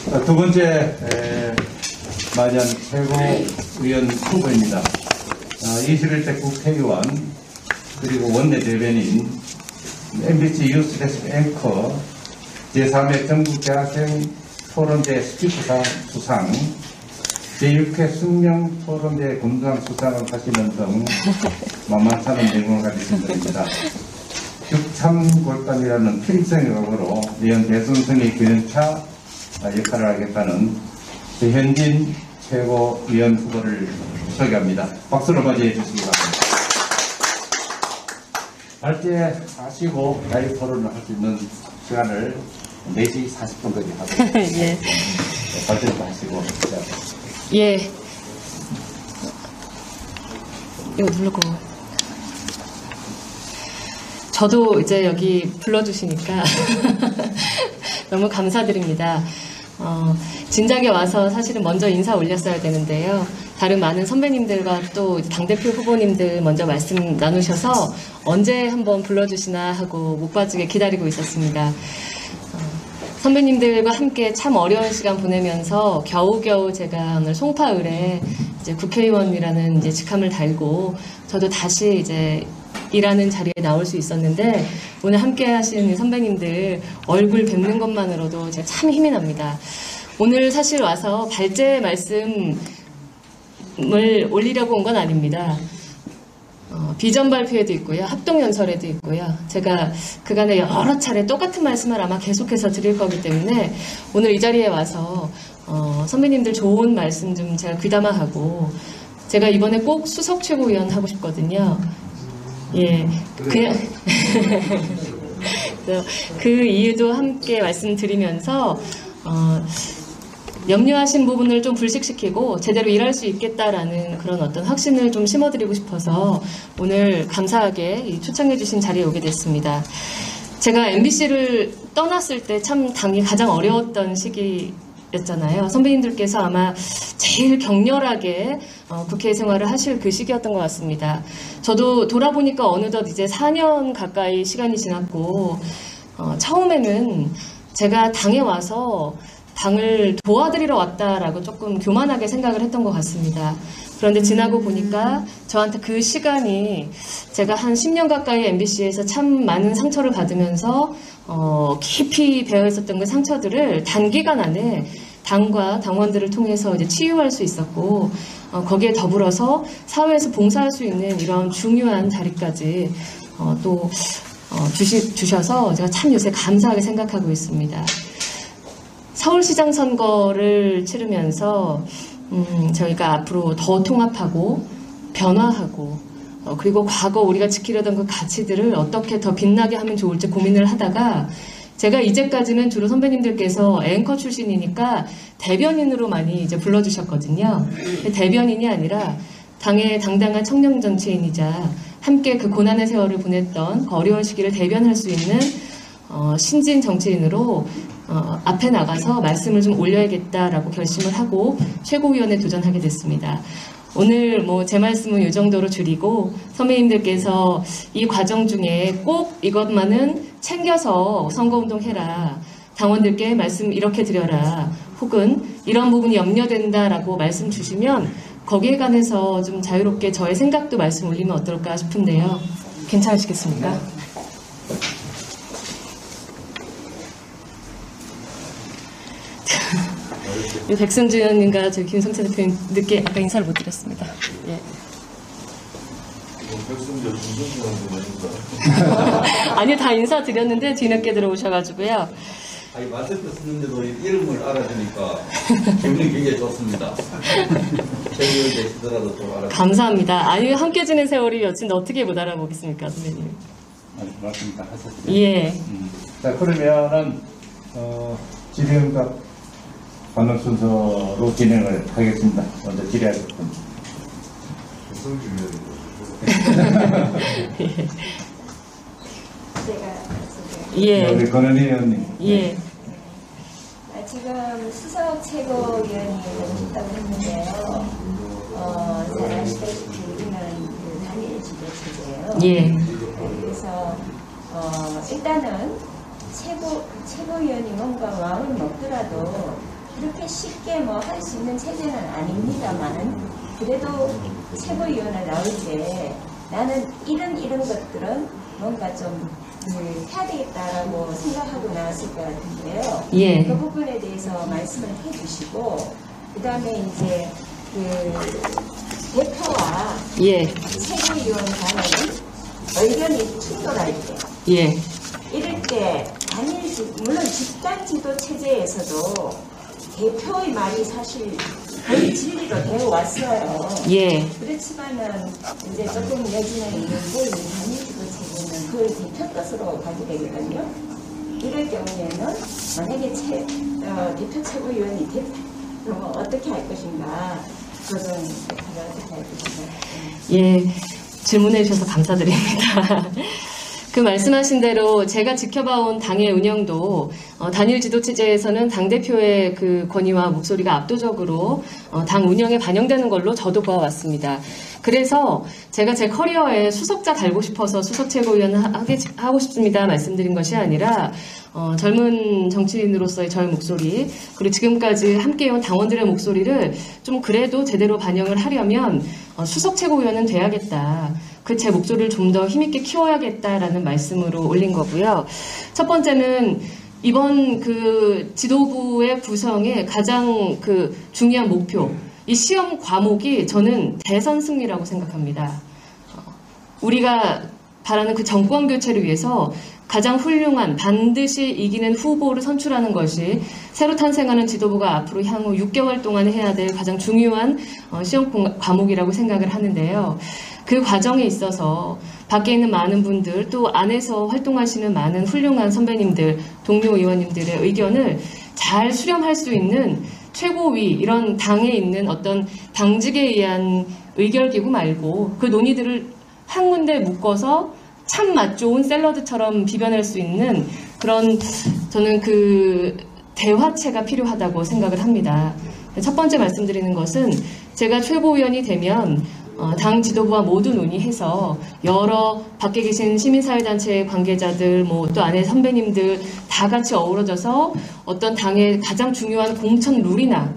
두 번째 마련 최고위원 후보입니다. 21대 국회의원 그리고 원내대변인 MBC 뉴스 데스크 앵커 제3회 전국대학생 토론대 스피커상 수상 제6회 숙명토론대 금상 수상을 하시는 등 만만치 않은 내공을 가지신 분입니다. 육참골단이라는 필생역으로 내년 대선선의 기념차 역할을 하겠다는 배현진 최고위원 후보를 소개합니다. 박수로 맞이해 주시기 바랍니다. 밝게 하시고 라이브 토론을 할 수 있는 시간을 4시 40분까지 하도록 예. 발전도 하시고. 예. 이거 누르고. 저도 이제 여기 불러주시니까 너무 감사드립니다. 진작에 와서 사실은 먼저 인사 올렸어야 되는데요. 다른 많은 선배님들과 또 당대표 후보님들 먼저 말씀 나누셔서 언제 한번 불러주시나 하고 못 빠지게 기다리고 있었습니다. 선배님들과 함께 참 어려운 시간 보내면서 겨우겨우 제가 오늘 송파을에 이제 국회의원이라는 이제 직함을 달고 저도 다시 이제 일하는 자리에 나올 수 있었는데 오늘 함께 하시는 선배님들 얼굴 뵙는 것만으로도 제가 참 힘이 납니다. 오늘 사실 와서 발제 말씀을 올리려고 온 건 아닙니다. 비전 발표에도 있고요. 합동연설에도 있고요. 제가 그간에 여러 차례 똑같은 말씀을 아마 계속해서 드릴 거기 때문에 오늘 이 자리에 와서 선배님들 좋은 말씀 좀 제가 귀담아하고 제가 이번에 꼭 수석 최고위원 하고 싶거든요. 예, 그냥 그 이유도 함께 말씀드리면서 염려하신 부분을 좀 불식시키고 제대로 일할 수 있겠다라는 그런 어떤 확신을 좀 심어드리고 싶어서 오늘 감사하게 초청해주신 자리에 오게 됐습니다. 제가 MBC를 떠났을 때 참 당이 가장 어려웠던 시기였잖아요. 선배님들께서 아마 제일 격렬하게 국회 생활을 하실 그 시기였던 것 같습니다. 저도 돌아보니까 어느덧 이제 4년 가까이 시간이 지났고 처음에는 제가 당에 와서 당을 도와드리러 왔다라고 조금 교만하게 생각을 했던 것 같습니다. 그런데 지나고 보니까 저한테 그 시간이 제가 한 10년 가까이 MBC에서 참 많은 상처를 받으면서 깊이 배어 있었던 그 상처들을 단기간 안에 당과 당원들을 통해서 이제 치유할 수 있었고 거기에 더불어서 사회에서 봉사할 수 있는 이런 중요한 자리까지 또 주셔서 제가 참 요새 감사하게 생각하고 있습니다. 서울시장 선거를 치르면서 저희가 앞으로 더 통합하고 변화하고 그리고 과거 우리가 지키려던 그 가치들을 어떻게 더 빛나게 하면 좋을지 고민을 하다가 제가 이제까지는 주로 선배님들께서 앵커 출신이니까 대변인으로 많이 이제 불러주셨거든요. 대변인이 아니라 당의 당당한 청년 정치인이자 함께 그 고난의 세월을 보냈던 그 어려운 시기를 대변할 수 있는 신진 정치인으로 앞에 나가서 말씀을 좀 올려야겠다라고 결심을 하고 최고위원에 도전하게 됐습니다. 오늘 제 말씀은 이 정도로 줄이고 선배님들께서 이 과정 중에 꼭 이것만은 챙겨서 선거운동해라. 당원들께 말씀 이렇게 드려라. 혹은 이런 부분이 염려된다라고 말씀 주시면 거기에 관해서 좀 자유롭게 저의 생각도 말씀 올리면 어떨까 싶은데요. 괜찮으시겠습니까? 백승주 의원님과 저희 김성태 대표님 늦게 아까 인사를 못 드렸습니다. 예. 백승주 중성주원님인가? 아니 다 인사 드렸는데 뒤늦게 들어오셔가지고요. 아니 마스크 쓰는데도 이름을 알아주니까 기분이 굉장히 좋습니다. 최고위원 되시더라도 좀 알아. 감사합니다. 아니 함께 지낸 세월이 몇인데 어떻게 못 알아보겠습니까, 선배님? 말씀 다 하셨죠. 예. 자, 그러면은 질의응답 반응 순서로 진행을 하겠습니다. 먼저 질의하실 분. 백승주 예. 우리 권은희 의원님. 예. 지금 수석 최고위원이 있다고 했는데요. 잘 아시다시피 우리는 그 단일 지도체제예요. 예. 그래서 일단은 최고위원이 뭔가 마음을 먹더라도 그렇게 쉽게 뭐 할 수 있는 체제는 아닙니다만 그래도 최고위원회 나올 때 나는 이런 것들은 뭔가 좀 해야 되겠다라고 생각하고 나왔을 것 같은데요. 예. 그 부분에 대해서 말씀을 해주시고 그 다음에 이제 그 대표와 예. 최고위원 간의 의견이 충돌할 때 예. 이럴 때 물론 집단 지도 체제에서도 대표의 말이 사실 거의 진리로 되어 왔어요. 예. 그렇지만은 이제 조금 내지는 있는데 이 단일 지도 체제는 그걸 대표 뜻으로 가게 되거든요. 이럴 경우에는 만약에 대표 최고위원이 그러면 어떻게 할 것인가? 그것은 대표가 어떻게 할 것인가? 예. 질문해 주셔서 감사드립니다. 그 말씀하신 대로 제가 지켜봐온 당의 운영도 단일 지도 체제에서는 당대표의 그 권위와 목소리가 압도적으로 당 운영에 반영되는 걸로 저도 보아왔습니다. 그래서 제가 제 커리어에 수석자 달고 싶어서 수석 최고위원 하고 싶습니다 말씀드린 것이 아니라 젊은 정치인으로서의 저의 목소리 그리고 지금까지 함께해온 당원들의 목소리를 좀 그래도 제대로 반영을 하려면 수석 최고위원은 돼야겠다. 그 제 목소리를 좀 더 힘있게 키워야겠다라는 말씀으로 올린 거고요. 첫 번째는 이번 그 지도부의 구성의 가장 그 중요한 목표, 이 시험 과목이 저는 대선 승리라고 생각합니다. 우리가 바라는 그 정권 교체를 위해서 가장 훌륭한 반드시 이기는 후보를 선출하는 것이 새로 탄생하는 지도부가 앞으로 향후 6개월 동안 해야 될 가장 중요한 시험 과목이라고 생각을 하는데요. 그 과정에 있어서 밖에 있는 많은 분들 또 안에서 활동하시는 많은 훌륭한 선배님들, 동료 의원님들의 의견을 잘 수렴할 수 있는 최고위 이런 당에 있는 어떤 당직에 의한 의결기구 말고 그 논의들을 한 군데 묶어서 참 맛 좋은 샐러드처럼 비벼낼 수 있는 그런 저는 그 대화체가 필요하다고 생각을 합니다. 첫 번째 말씀드리는 것은 제가 최고위원이 되면 당 지도부와 모두 논의해서 여러 밖에 계신 시민사회단체 관계자들, 뭐 또 안에 선배님들 다 같이 어우러져서 어떤 당의 가장 중요한 공천 룰이나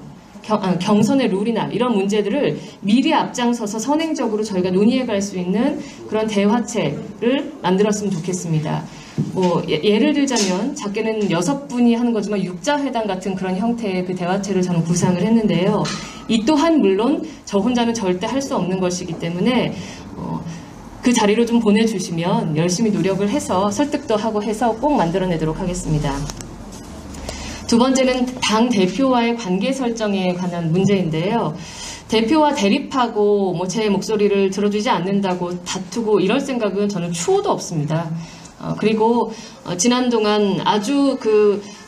경선의 룰이나 이런 문제들을 미리 앞장서서 선행적으로 저희가 논의해 갈 수 있는 그런 대화체를 만들었으면 좋겠습니다. 뭐 예를 들자면 작게는 6분이 하는 거지만 육자회담 같은 그런 형태의 그 대화체를 저는 구상을 했는데요. 이 또한 물론 저 혼자는 절대 할 수 없는 것이기 때문에 그 자리로 좀 보내주시면 열심히 노력을 해서 설득도 하고 해서 꼭 만들어내도록 하겠습니다. 두 번째는 당 대표와의 관계 설정에 관한 문제인데요. 대표와 대립하고 뭐 제 목소리를 들어주지 않는다고 다투고 이럴 생각은 저는 추호도 없습니다. 그리고 지난 동안 아주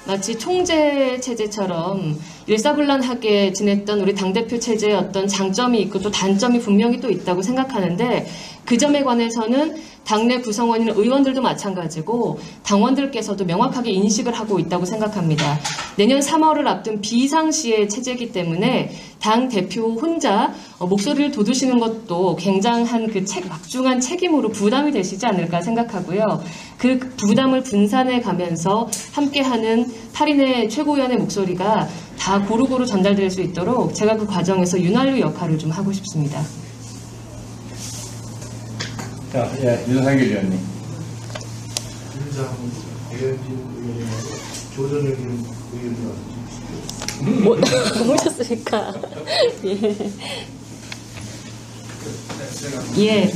마치 총재 체제처럼 일사불란하게 지냈던 우리 당대표 체제의 어떤 장점이 있고 또 단점이 분명히 또 있다고 생각하는데 그 점에 관해서는 당내 구성원인 의원들도 마찬가지고 당원들께서도 명확하게 인식을 하고 있다고 생각합니다. 내년 3월을 앞둔 비상시의 체제이기 때문에 당 대표 혼자 목소리를 돋우시는 것도 굉장한 그 막중한 책임으로 부담이 되시지 않을까 생각하고요. 그 부담을 분산해 가면서 함께하는 8인의 최고위원의 목소리가 다 고루고루 전달될 수 있도록 제가 그 과정에서 윤활유 역할을 좀 하고 싶습니다. 자, 예, 윤상길 의원님. 김장 배현진 의원님하고 조전혁 의원님 왔습니다. 모셨으니까. 예.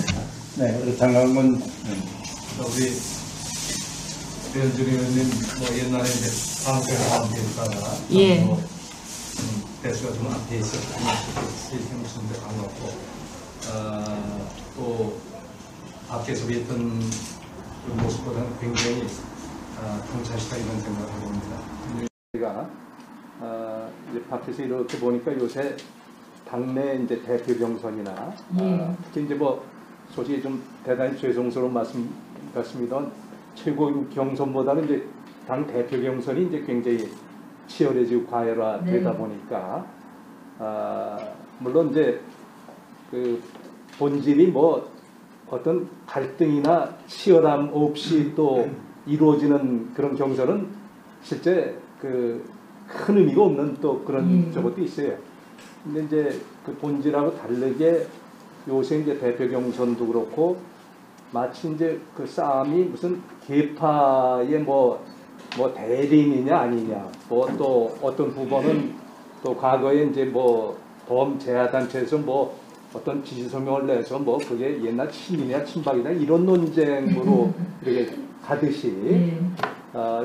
네, 우리 장강문. 우리 배현진 의원님 뭐 옛날에 이제 방송을 하고 있다가 예. 대수가 좀 앞에 있었고 생각했는데 반갑고 또 밖에서 뵀던 그 모습보다는 굉장히 통찰시다 이런 생각을 해봅니다. 제가 이제 밖에서 이렇게 보니까 요새 당내 이제 대표 경선이나 특히 이제 뭐 솔직히 좀 대단히 죄송스러운 말씀 같습니다. 최고 경선보다는 이제 당 대표 경선이 이제 굉장히 치열해지고 과열화되다 보니까 물론 이제 그 본질이 뭐 어떤 갈등이나 치열함 없이 또 이루어지는 그런 경선은 실제 그 큰 의미가 없는 또 그런 저것도 있어요. 근데 이제 그 본질하고 다르게 요새 이제 대표 경선도 그렇고 마치 이제 그 싸움이 무슨 계파의 뭐 대리인이냐 아니냐, 뭐 또 어떤 후보는 또 과거에 이제 뭐 범제야단체에서 뭐 어떤 지지 서명을 내서 뭐 그게 옛날 친이냐 친박이냐 이런 논쟁으로 이렇게 가듯이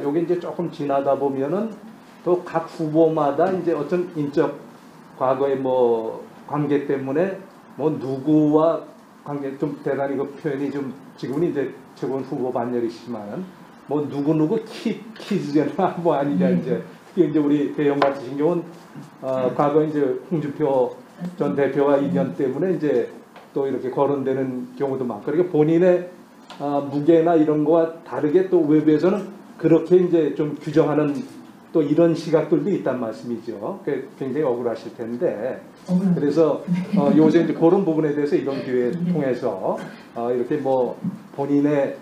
요게 이제 조금 지나다 보면은 또 각 후보마다 이제 어떤 인적 과거의 뭐 관계 때문에 뭐 누구와 관계 좀 대단히 그 표현이 좀 지금은 이제 최고원 후보 반열이시지만 뭐 누구 키즈나 뭐 아니냐 이제 이제 우리 대형 같으신 경우는 과거 이제 홍준표 전 대표와 인연 때문에 이제 또 이렇게 거론되는 경우도 많고 그러니까 본인의 무게나 이런 거와 다르게 또 외부에서는 그렇게 이제 좀 규정하는 또 이런 시각들도 있단 말씀이죠. 굉장히 억울하실 텐데 그래서 요새 이제 그런 부분에 대해서 이런 기회 통해서 이렇게 뭐 본인의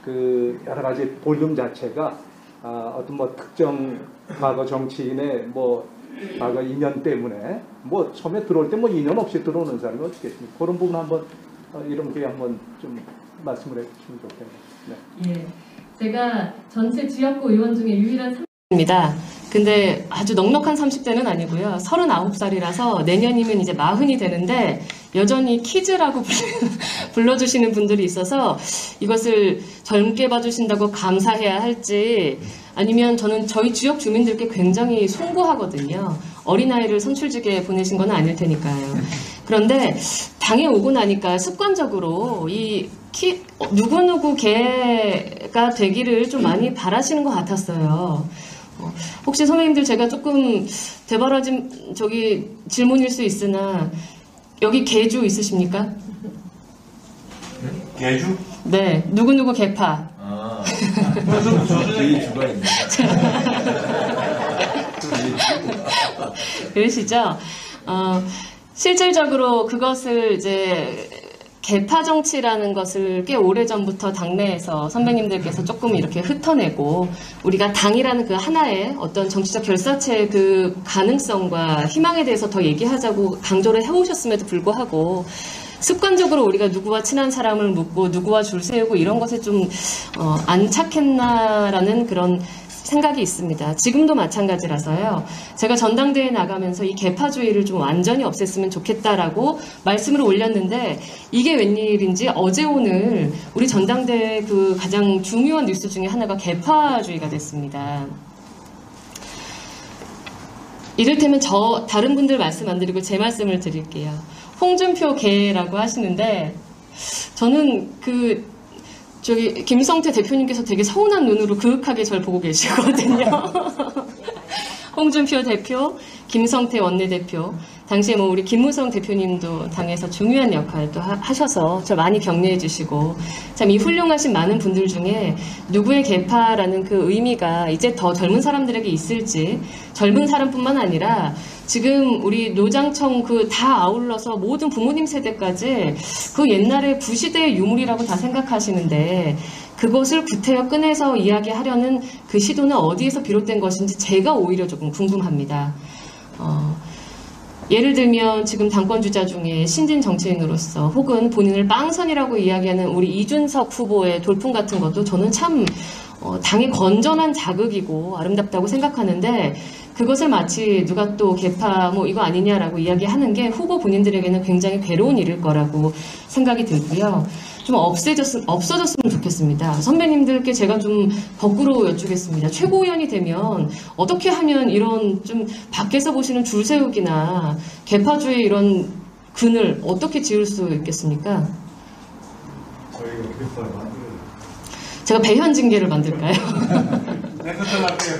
그 여러 가지 볼륨 자체가 어떤 뭐 특정 과거 정치인의 뭐 과거 인연 때문에 뭐 처음에 들어올 때 뭐 인연 없이 들어오는 사람이 어떻겠습니까? 그런 부분 한번 이런 게 한번 좀 말씀을 해주시면 좋겠네요. 예, 제가 전체 지역구 의원 중에 유일한 입니다. 근데 아주 넉넉한 30대는 아니고요. 39살이라서 내년이면 이제 40이 되는데 여전히 키즈라고 불러주시는 분들이 있어서 이것을 젊게 봐주신다고 감사해야 할지 아니면 저는 저희 지역 주민들께 굉장히 송구하거든요. 어린아이를 선출직에 보내신 건 아닐 테니까요. 그런데 당에 오고 나니까 습관적으로 이 누구누구 개가 되기를 좀 많이 바라시는 것 같았어요. 혹시 선배님들 제가 조금 대바라진 질문일 수 있으나 여기 개주 있으십니까? 개주? 네, 누구누구 개파. 저는 주가 있는 그러시죠? 실질적으로 그것을 이제 개파 정치라는 것을 꽤 오래전부터 당내에서 선배님들께서 조금 이렇게 흩어내고 우리가 당이라는 그 하나의 어떤 정치적 결사체의 그 가능성과 희망에 대해서 더 얘기하자고 강조를 해오셨음에도 불구하고 습관적으로 우리가 누구와 친한 사람을 묻고 누구와 줄 세우고 이런 것에 좀 안착했나라는 그런 생각이 있습니다. 지금도 마찬가지라서요. 제가 전당대회에 나가면서 이 개파주의를 좀 완전히 없앴으면 좋겠다라고 말씀을 올렸는데 이게 웬일인지 어제 오늘 우리 전당대회 그 가장 중요한 뉴스 중에 하나가 개파주의가 됐습니다. 이를테면 다른 분들 말씀 안 드리고 제 말씀을 드릴게요. 홍준표 개라고 하시는데 저는 김성태 대표님께서 되게 서운한 눈으로 그윽하게 저를 보고 계시거든요. 홍준표 대표, 김성태 원내대표, 당시에 뭐 우리 김무성 대표님도 당에서 중요한 역할도 하셔서 저 많이 격려해 주시고 참 이 훌륭하신 많은 분들 중에 누구의 개파라는 그 의미가 이제 더 젊은 사람들에게 있을지 젊은 사람뿐만 아니라 지금 우리 노장청 다 아울러서 모든 부모님 세대까지 그 옛날의 구시대의 유물이라고 다 생각하시는데 그것을 구태여 꺼내서 이야기하려는 그 시도는 어디에서 비롯된 것인지 제가 오히려 조금 궁금합니다. 예를 들면 지금 당권주자 중에 신진 정치인으로서 혹은 본인을 빵선이라고 이야기하는 우리 이준석 후보의 돌풍 같은 것도 저는 참 당의 건전한 자극이고 아름답다고 생각하는데 그것을 마치 누가 또 개파 뭐 이거 아니냐라고 이야기하는 게 후보 본인들에게는 굉장히 괴로운 일일 거라고 생각이 들고요. 좀 없어졌으면 좋겠습니다. 선배님들께 제가 좀 거꾸로 여쭈겠습니다. 최고위원이 되면 어떻게 하면 이런 좀 밖에서 보시는 줄 세우기나 개파주의 이런 근을 어떻게 지을 수 있겠습니까? 저희가 개파를 만들어요. 제가 배현징계를 만들까요? 네, 그렇게 할게요.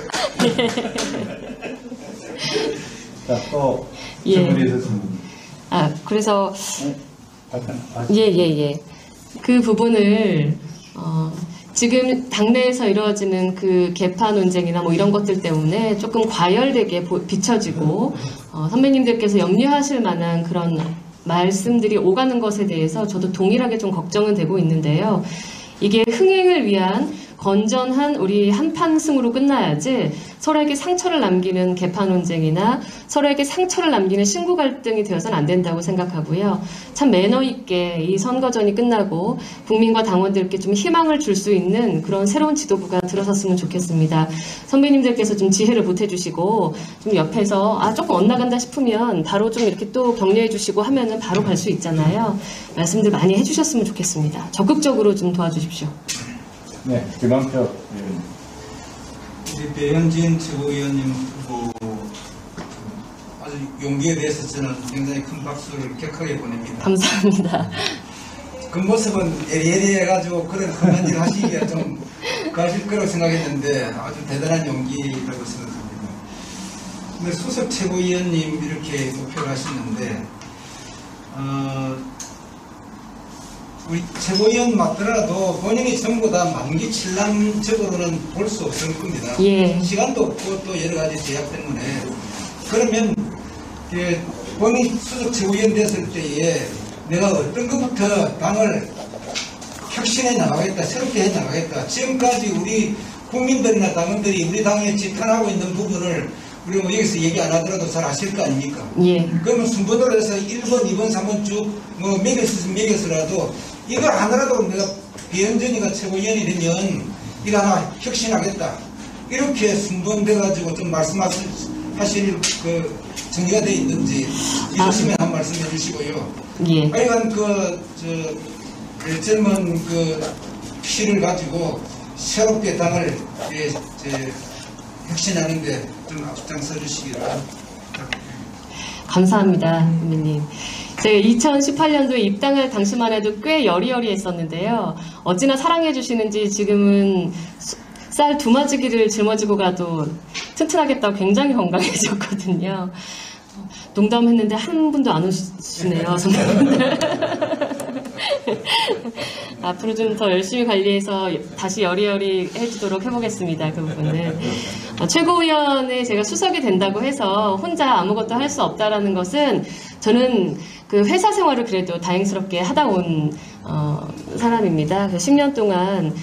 자, 또 질문이 있었습니다. 그래서 예. 그 부분을 지금 당내에서 이루어지는 그 개파 논쟁이나 뭐 이런 것들 때문에 조금 과열되게 비춰지고 선배님들께서 염려하실 만한 그런 말씀들이 오가는 것에 대해서 저도 동일하게 좀 걱정은 되고 있는데요. 이게 흥행을 위한 건전한 우리 한판 승으로 끝나야지 서로에게 상처를 남기는 개판 논쟁이나 서로에게 상처를 남기는 신구 갈등이 되어서는 안 된다고 생각하고요. 참 매너 있게 이 선거전이 끝나고 국민과 당원들께 좀 희망을 줄 수 있는 그런 새로운 지도부가 들어섰으면 좋겠습니다. 선배님들께서 좀 지혜를 보태주시고 좀 옆에서 조금 엇나간다 싶으면 바로 좀 이렇게 또 격려해 주시고 하면은 바로 갈 수 있잖아요. 말씀들 많이 해주셨으면 좋겠습니다. 적극적으로 좀 도와주십시오. 네, 김한표 의원님. 우리 배현진 최고위원님 후보 아주 용기에 대해서 저는 굉장히 큰 박수를 격하게 보냅니다. 감사합니다. 그 모습은 예리해가지고 그런 험한 일 하시기가 좀 가실 거라고 생각했는데 아주 대단한 용기라고 생각합니다. 근데 수석 최고위원님 이렇게 목표를 하시는데 우리 최고위원 맞더라도 본인이 전부 다 만기칠남적으로는 볼 수 없을 겁니다. 예. 시간도 없고 또 여러 가지 제약 때문에. 그러면 본인 수석 최고위원 됐을 때에 내가 어떤 것부터 당을 혁신해 나가겠다, 새롭게 해 나가겠다. 지금까지 우리 국민들이나 당원들이 우리 당에 지탄하고 있는 부분을 우리 뭐 여기서 얘기 안 하더라도 잘 아실 거 아닙니까? 예. 그러면 순번으로 해서 1번, 2번, 3번 쭉 뭐 매겨서라도 이거 하나라도 내가 배현진이가 최고위원이 되면 이거 하나 혁신하겠다. 이렇게 순번돼가지고 좀 말씀하실 그 정리가 돼 있는지 이러시면 한 말씀 해주시고요. 예. 하여간 젊은 피를 가지고 새롭게 당을 혁신하는데 좀 앞장서 주시기를 감사합니다, 선배님. 제가 2018년도에 입당할 당시만 해도 꽤 여리여리했었는데요. 어찌나 사랑해 주시는지 지금은 쌀 2마지기를 짊어지고 가도 튼튼하겠다고 굉장히 건강해졌거든요. 농담했는데 한 분도 안 오시네요, 선배님들. 앞으로 좀 더 열심히 관리해서 다시 여리여리 해주도록 해보겠습니다. 그 부분은. 최고위원회 제가 수석이 된다고 해서 혼자 아무것도 할 수 없다라는 것은 저는 그 회사 생활을 그래도 다행스럽게 하다 온 사람입니다. 10년 동안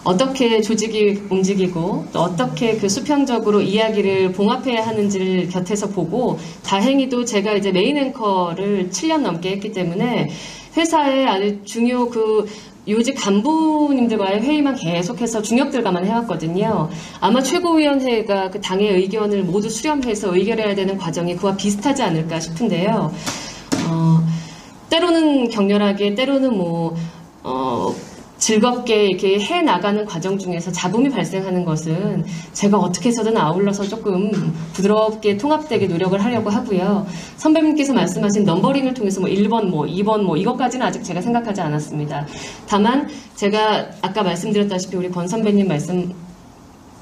어떻게 조직이 움직이고 또 어떻게 그 수평적으로 이야기를 봉합해야 하는지를 곁에서 보고 다행히도 제가 이제 메인 앵커를 7년 넘게 했기 때문에 회사의 아주 중요 요직 간부님들과의 회의만 계속해서 중역들과만 해왔거든요. 아마 최고위원회가 그 당의 의견을 모두 수렴해서 의결해야 되는 과정이 그와 비슷하지 않을까 싶은데요. 때로는 격렬하게, 때로는 즐겁게 이렇게 해 나가는 과정 중에서 잡음이 발생하는 것은 제가 어떻게 해서든 아울러서 조금 부드럽게 통합되게 노력을 하려고 하고요. 선배님께서 말씀하신 넘버링을 통해서 1번, 2번, 이것까지는 아직 제가 생각하지 않았습니다. 다만 제가 아까 말씀드렸다시피 우리 권 선배님 말씀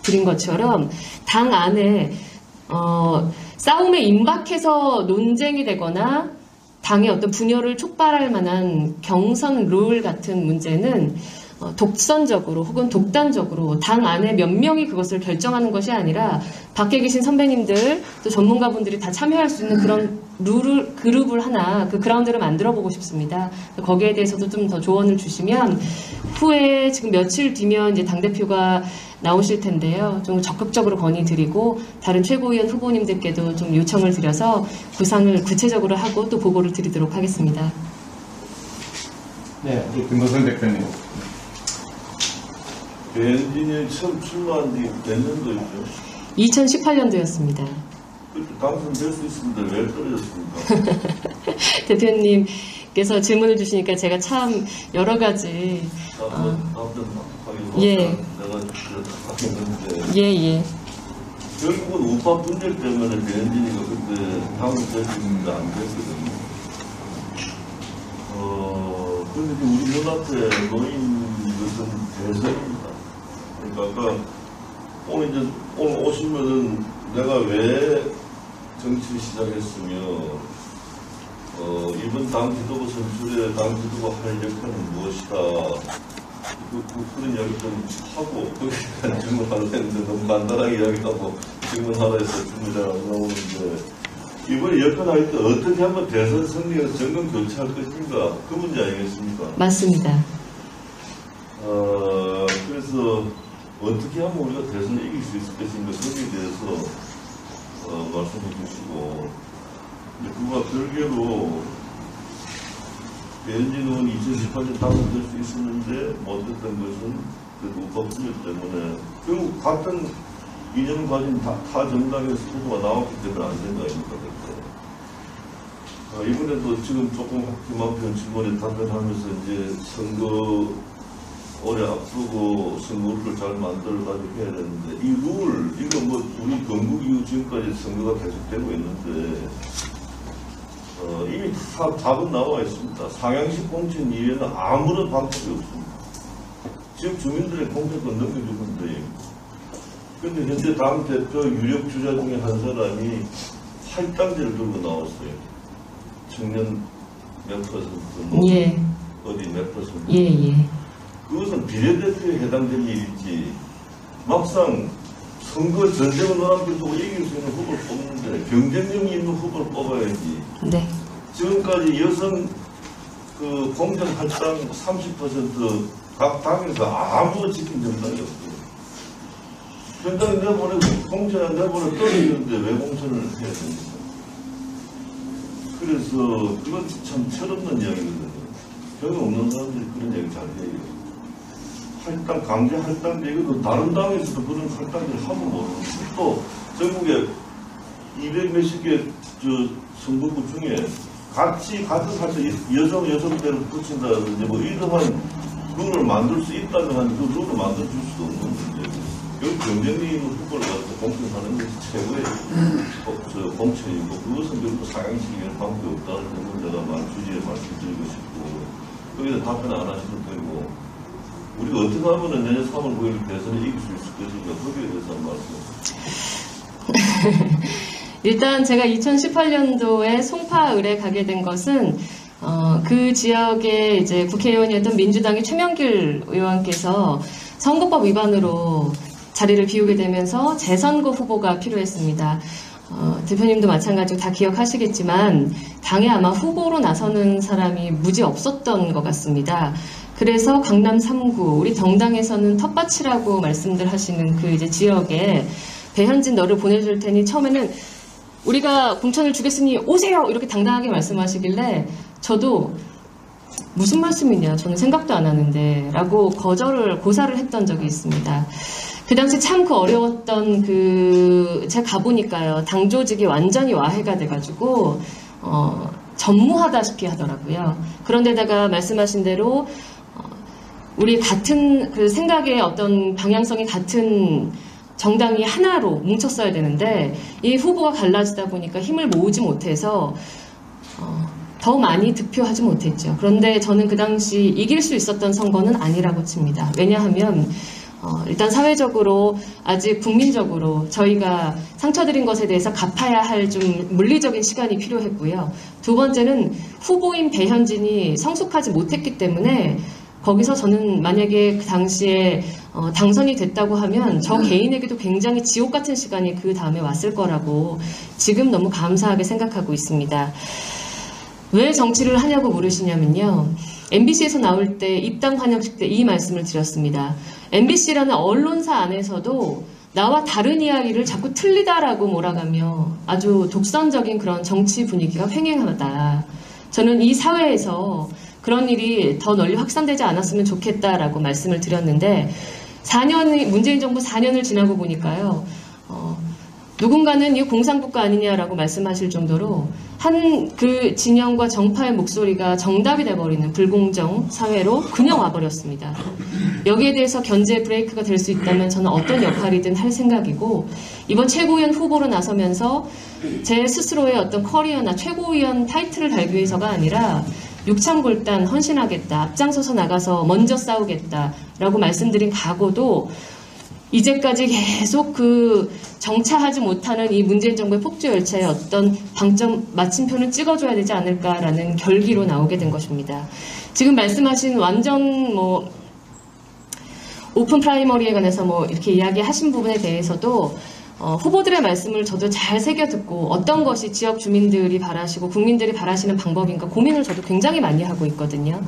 드린 것처럼 당 안에 싸움에 임박해서 논쟁이 되거나 당의 어떤 분열을 촉발할 만한 경선 룰 같은 문제는 독선적으로 혹은 독단적으로 당 안에 몇 명이 그것을 결정하는 것이 아니라 밖에 계신 선배님들 또 전문가분들이 다 참여할 수 있는 그런 그룹을 하나 그 그라운드를 만들어 보고 싶습니다. 거기에 대해서도 좀 더 조언을 주시면 후에 지금 며칠 뒤면 이제 당대표가 나오실 텐데요. 좀 적극적으로 건의드리고 다른 최고위원 후보님들께도 좀 요청을 드려서 구상을 구체적으로 하고 또 보고를 드리도록 하겠습니다. 네, 우리 김무성 대표님. 배현진이 처음 출마한 지 몇 년도였죠? 2018년도였습니다. 당선될 수 있습니다. 왜 떨어졌습니까? 대표님께서 질문을 주시니까 제가 참 여러 가지 예. 내가 답했는데 예. 결국은 우파 분열 때문에 배현진이가 그때 당선될 수 있는데 안 됐거든요. 그런데 우리 눈앞에 놓인 것은 대선입니다. 그러니까 아까 오늘 오시면은 내가 왜 정치를 시작했으며 이번 당 지도부 선출에 당 지도부 할 역할은 무엇이다. 그런 이야기 좀 하고 거기까지 질문하려 했는데 너무 간단하게 이야기하고 질문하라 해서 질문이 잘 안 나오는데 이번에 여건할 때 어떻게 하면 대선 승리해서 정권 교체할 것인가 그 문제 아니겠습니까? 맞습니다. 그래서 그래서 어떻게 하면 우리가 대선을 이길 수 있을 것인가 거기에 대해서 말씀해 주시고, 그와 별개로 배현진 의원이 2018년 당선될 수 있었는데 못했던 것은 그 우파분열 때문에 결국 같은 이념을 가진 타 정당에서 후보가 나왔기 때문에 안 된 거 아닙니까? 이번에도 지금 조금 김한편 질문에 답변하면서 이제 선거 오래 앞두고 선거를 잘 만들어가지고 해야 되는데, 이 룰, 이거 뭐 우리 건국 이후 지금까지 선거가 계속되고 있는데, 이미 다 답은 나와 있습니다. 상향식 공천 이외에는 아무런 방법이 없습니다. 지금 주민들의 공천권 넘겨준 건데, 근데 현재 당 대표 유력 주자 중에 한 사람이 할당제를 들고 나왔어요. 청년 몇 퍼센트, 뭐 예. 어디 몇 퍼센트. 예. 그것은 비례대표에 해당되는 일이지, 막상 선거 전쟁을 노란빛 두고 이길 수 있는 후보를 뽑는데 경쟁력이 있는 후보를 뽑아야지. 네. 지금까지 여성 그 공정 할당 30% 각 당에서 아무도 지킨 정당이 없어요. 현장 내보내고 공천을 내보내 떨어지는데 왜 공천을 해야 됩니까? 그래서 그건 참 철없는 이야기거든요. 경험 없는 사람들이 그런 이야기 잘 해요. 할당, 강제 할당제, 이것도 다른 당에서도 그런 할당제를 하면 모르는데, 또 전국에 200 몇십 개 선거구 중에 같은 할당, 여성대로 붙인다든지 뭐 이러한 룰을 만들 수 있다면 한 그 룰을 만들어줄 수도 없는 문제고, 결국 경쟁력 있는 후보를 가지고 공천하는 것이 최고의 공천이고, 그것은 결국 상향시키는 방법이 없다는 점을 제가 주지에 말씀드리고 싶고, 거기서 답변 안 하셔도 되고, 우리가 어떻게 하면 내년 3월 9일 대선에 이길 수 있을 것인가, 거기에 대해서 한 말씀. 일단 제가 2018년도에 송파을에 가게 된 것은 그 지역의 이제 국회의원이었던 민주당의 최명길 의원께서 선거법 위반으로 자리를 비우게 되면서 재선거 후보가 필요했습니다. 대표님도 마찬가지로 다 기억하시겠지만 당에 아마 후보로 나서는 사람이 무지 없었던 것 같습니다. 그래서 강남 3구 우리 정당에서는 텃밭이라고 말씀들 하시는 그 이제 지역에 배현진 너를 보내줄 테니, 처음에는 우리가 공천을 주겠으니 오세요 이렇게 당당하게 말씀하시길래 저도 무슨 말씀이냐, 저는 생각도 안 하는데 라고 고사를 했던 적이 있습니다. 그 당시 참 그 어려웠던 제가 가보니까요, 당 조직이 완전히 와해가 돼가지고 전무하다시피 하더라고요. 그런데다가 말씀하신 대로 우리 같은 그 생각의 어떤 방향성이 같은 정당이 하나로 뭉쳤어야 되는데, 이 후보가 갈라지다 보니까 힘을 모으지 못해서 더 많이 득표하지 못했죠. 그런데 저는 그 당시 이길 수 있었던 선거는 아니라고 칩니다. 왜냐하면 일단 사회적으로 아직 국민적으로 저희가 상처드린 것에 대해서 갚아야 할 좀 물리적인 시간이 필요했고요. 두 번째는 후보인 배현진이 성숙하지 못했기 때문에, 거기서 저는 만약에 그 당시에 당선이 됐다고 하면 저 개인에게도 굉장히 지옥 같은 시간이 그 다음에 왔을 거라고 지금 너무 감사하게 생각하고 있습니다. 왜 정치를 하냐고 물으시냐면요, MBC에서 나올 때 입당 환영식 때 이 말씀을 드렸습니다. MBC라는 언론사 안에서도 나와 다른 이야기를 자꾸 틀리다라고 몰아가며 아주 독선적인 그런 정치 분위기가 횡행하다. 저는 이 사회에서 그런 일이 더 널리 확산되지 않았으면 좋겠다라고 말씀을 드렸는데, 문재인 정부 4년을 지나고 보니까요, 누군가는 이 공산국가 아니냐라고 말씀하실 정도로 한 그 진영과 정파의 목소리가 정답이 돼버리는 불공정 사회로 그냥 와버렸습니다. 여기에 대해서 견제 브레이크가 될 수 있다면 저는 어떤 역할이든 할 생각이고, 이번 최고위원 후보로 나서면서 제 스스로의 어떤 커리어나 최고위원 타이틀을 달기 위해서가 아니라 육창골단 헌신하겠다, 앞장서서 나가서 먼저 싸우겠다라고 말씀드린 각오도 이제까지 계속 그 정차하지 못하는 이 문재인 정부의 폭주 열차에 어떤 방점 마침표는 찍어줘야 되지 않을까라는 결기로 나오게 된 것입니다. 지금 말씀하신 완전 오픈 프라이머리에 관해서 이렇게 이야기하신 부분에 대해서도 후보들의 말씀을 저도 잘 새겨 듣고 어떤 것이 지역 주민들이 바라시고 국민들이 바라시는 방법인가 고민을 저도 굉장히 많이 하고 있거든요.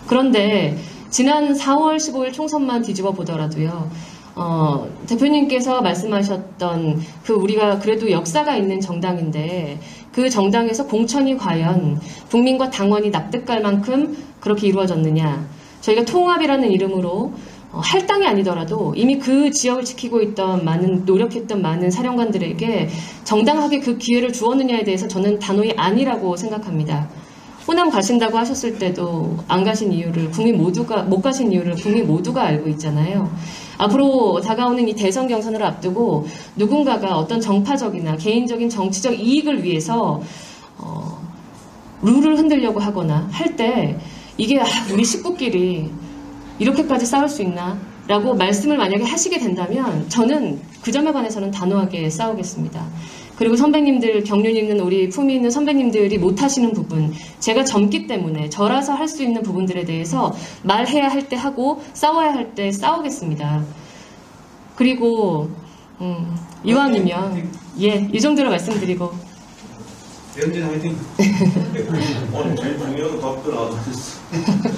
그런데 지난 4월 15일 총선만 뒤집어 보더라도요. 대표님께서 말씀하셨던 우리가 그래도 역사가 있는 정당인데 그 정당에서 공천이 과연 국민과 당원이 납득할 만큼 그렇게 이루어졌느냐. 저희가 통합이라는 이름으로 할당이 아니더라도 이미 그 지역을 지키고 있던 노력했던 많은 사령관들에게 정당하게 그 기회를 주었느냐에 대해서 저는 단호히 아니라고 생각합니다. 호남 가신다고 하셨을 때도 안 가신 이유를 못 가신 이유를 국민 모두가 알고 있잖아요. 앞으로 다가오는 이 대선 경선을 앞두고 누군가가 어떤 정파적이나 개인적인 정치적 이익을 위해서 룰을 흔들려고 하거나 할 때 이게 우리 식구끼리 이렇게까지 싸울 수 있나? 라고 말씀을 만약에 하시게 된다면 저는 그 점에 관해서는 단호하게 싸우겠습니다. 그리고 선배님들, 경륜 있는 우리 품위 있는 선배님들이 못하시는 부분, 제가 젊기 때문에 저라서 할 수 있는 부분들에 대해서 말해야 할 때 하고 싸워야 할 때 싸우겠습니다. 그리고 이왕이면 이 정도로 말씀드리고 연진 화이팅. 아니 제일 중요한 답변 안 했어.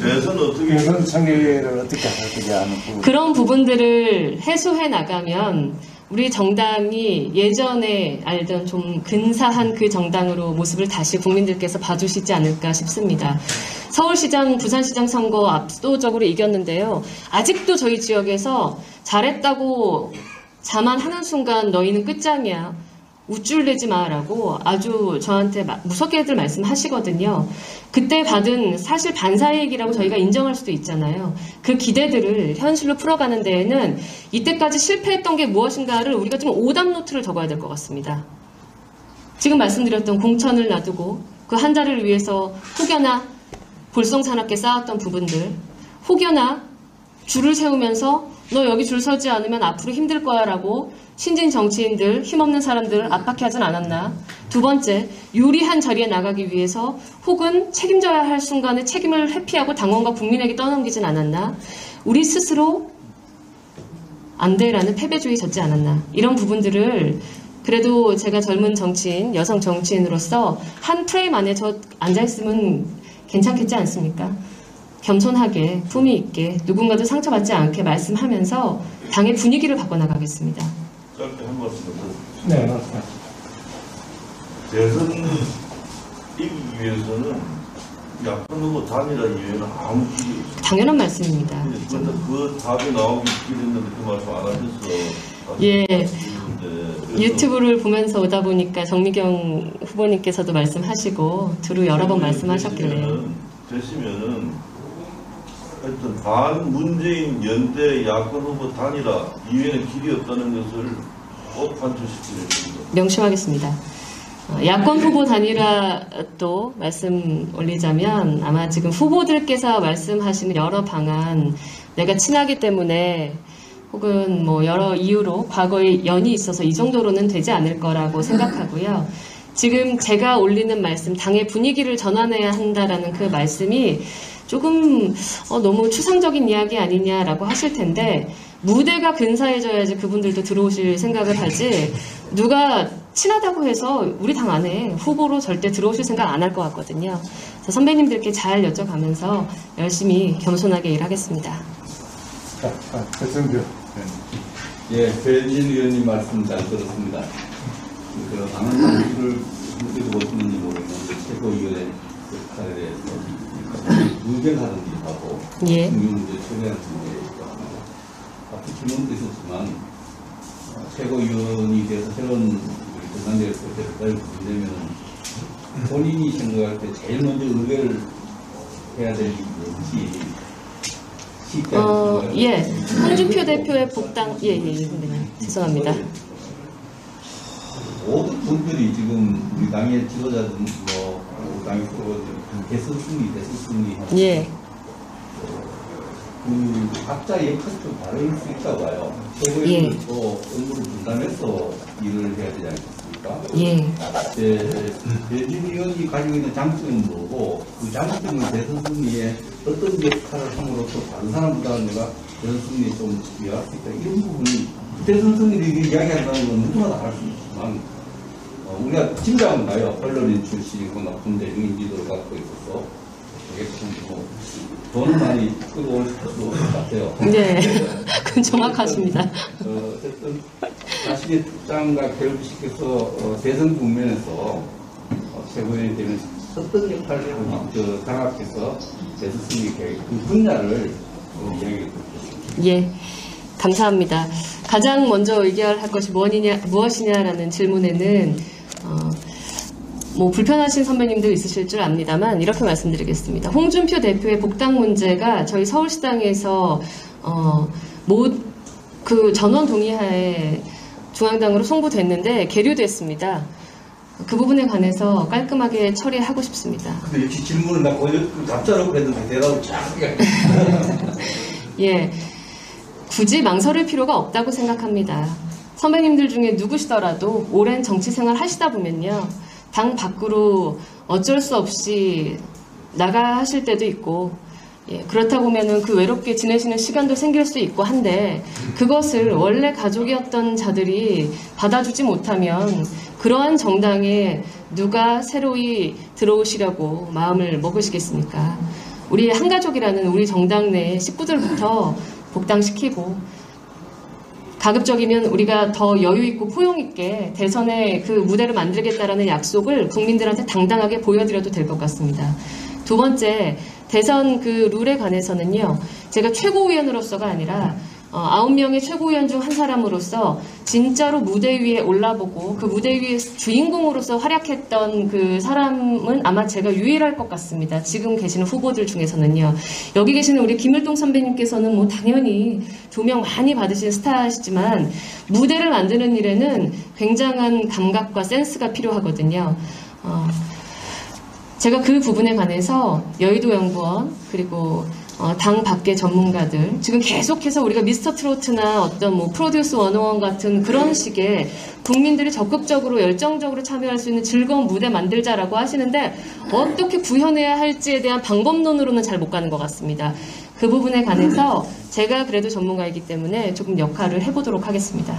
대선 어떻게 대선 참여를 어떻게 할 거냐 하는 부분. 그런 부분들을 해소해 나가면 우리 정당이 예전에 알던 좀 근사한 그 정당으로 모습을 다시 국민들께서 봐주시지 않을까 싶습니다. 서울시장, 부산시장 선거 압도적으로 이겼는데요. 아직도 저희 지역에서 잘했다고 자만하는 순간 너희는 끝장이야. 우쭐대지 마라고 아주 저한테 무섭게들 말씀하시거든요. 그때 받은 사실 반사이익이라고 저희가 인정할 수도 있잖아요. 그 기대들을 현실로 풀어가는 데에는 이때까지 실패했던 게 무엇인가를 우리가 좀 오답 노트를 적어야 될 것 같습니다. 지금 말씀드렸던 공천을 놔두고 그 한 자리를 위해서 혹여나 볼썽사납게 쌓았던 부분들, 혹여나 줄을 세우면서 너 여기 줄 서지 않으면 앞으로 힘들 거야 라고 신진 정치인들, 힘없는 사람들을 압박하진 않았나. 두 번째, 유리한 자리에 나가기 위해서 혹은 책임져야 할 순간에 책임을 회피하고 당원과 국민에게 떠넘기진 않았나. 우리 스스로 안 돼라는 패배주의 졌지 않았나. 이런 부분들을 그래도 제가 젊은 정치인, 여성 정치인으로서 한 프레임 안에 저 앉아있으면 괜찮겠지 않습니까? 겸손하게, 품위 있게, 누군가도 상처받지 않게 말씀하면서 당의 분위기를 바꿔나가겠습니다. 짧게 한 말씀 더. 네, 맞습니다. 대선 이기기 위해서는 약간 후보 단일화 이외에는 아무 길이 없어요. 당연한 말씀입니다. 그런데 그 답이 나오기 길했는데 그 말씀 안 하셨어. 예. 유튜브를 보면서 오다 보니까 정미경 후보님께서도 말씀하시고 두루 여러 번 말씀하셨길래 되시면은 하여튼 반문재인 연대 야권 후보 단일화 이외에는 길이 없다는 것을 꼭 관철시키겠습니다. 명심하겠습니다. 야권 후보 단일화 또 말씀 올리자면 아마 지금 후보들께서 말씀하시는 여러 방안 내가 친하기 때문에 혹은 뭐 여러 이유로 과거에 연이 있어서 이 정도로는 되지 않을 거라고 생각하고요. 지금 제가 올리는 말씀, 당의 분위기를 전환해야 한다라는 그 말씀이 조금 너무 추상적인 이야기 아니냐라고 하실 텐데 무대가 근사해져야지 그분들도 들어오실 생각을 하지 누가 친하다고 해서 우리 당 안에 후보로 절대 들어오실 생각 안 할 것 같거든요. 그래서 선배님들께 잘 여쭤가면서 열심히 겸손하게 일하겠습니다. 백성규. 예, 배진 의원님 말씀 잘 들었습니다. 그 당헌 상식을 어떻게 보시는지 모르겠는데 최고위원회 역할에 대해서 의견하든지 하고 예. 중요 문제 처리하는 문제이기도 합니다. 앞서 질문도 있었지만 최고위원이 돼서 새로운 우리 전당대회에서 대표를 부르려면 본인이 생각할 때 제일 먼저 의뢰를 해야 될 일이 뭔지 예, 홍준표 대표의 복당, 죄송합니다. 모든 분들이 지금 우리 당의 지도자들, 당의 대선 승리, 예. 그 각자의 역할이 좀 다를 수 있다고 봐요. 최고위원은 또 업무를 분담해서 일을 해야 되지 않겠습니까? 예. 배진 의원이 가지고 있는 장점은 뭐고, 그 장점을 대선 승리에 어떤 역할을 함으로써 다른 사람보다는 내가 대선 승리에 좀 기여할 수 있다. 이런 부분이 대선 승리를 이야기한다는 건 누구나 다 할 수 있지만, 우리가 짐작은 나요. 언론인 출신이거나 군대 인지도를 갖고 있어서 되겠고 돈을 많이 끌어올 수도 없을 것 같아요. 네, 그건 정확하십니다. 어쨌든 자신의 특장과 결부시켜서 대선 국면에서 최고위원이 되면 어떤 역할을 장악해서 대선 승리에 그 분야를 이야기해 드리겠습니다. 예, 감사합니다. 가장 먼저 의결할 것이 무엇이냐라는 질문에는 뭐 불편하신 선배님들 있으실 줄 압니다만 이렇게 말씀드리겠습니다. 홍준표 대표의 복당 문제가 저희 서울시당에서 그 전원 동의하에 중앙당으로 송부됐는데 계류됐습니다. 그 부분에 관해서 깔끔하게 처리하고 싶습니다. 근데 역시 질문을 나 답자라고 했는데 대답을 쫙 예, 굳이 망설일 필요가 없다고 생각합니다. 선배님들 중에 누구시더라도 오랜 정치 생활 하시다 보면요, 당 밖으로 어쩔 수 없이 나가 하실 때도 있고, 예, 그렇다 보면은 그 외롭게 지내시는 시간도 생길 수 있고 한데, 그것을 원래 가족이었던 자들이 받아주지 못하면 그러한 정당에 누가 새로이 들어오시려고 마음을 먹으시겠습니까? 우리 한가족이라는 우리 정당 내 식구들부터 복당시키고, 가급적이면 우리가 더 여유있고 포용있게 대선의 그 무대를 만들겠다라는 약속을 국민들한테 당당하게 보여드려도 될 것 같습니다. 두 번째, 대선 그 룰에 관해서는요, 제가 최고위원으로서가 아니라 9명의 최고위원 중 한 사람으로서 진짜로 무대 위에 올라보고 그 무대 위에 주인공으로서 활약했던 그 사람은 아마 제가 유일할 것 같습니다. 지금 계시는 후보들 중에서는요. 여기 계시는 우리 김일동 선배님께서는 뭐 당연히 조명 많이 받으신 스타시지만 무대를 만드는 일에는 굉장한 감각과 센스가 필요하거든요. 제가 그 부분에 관해서 여의도연구원 그리고 당 밖의 전문가들, 지금 계속해서 우리가 미스터 트로트나 어떤 뭐 프로듀스 101 같은 그런 식의 국민들이 적극적으로 열정적으로 참여할 수 있는 즐거운 무대 만들자라고 하시는데 어떻게 구현해야 할지에 대한 방법론으로는 잘 못 가는 것 같습니다. 그 부분에 관해서 제가 그래도 전문가이기 때문에 조금 역할을 해보도록 하겠습니다.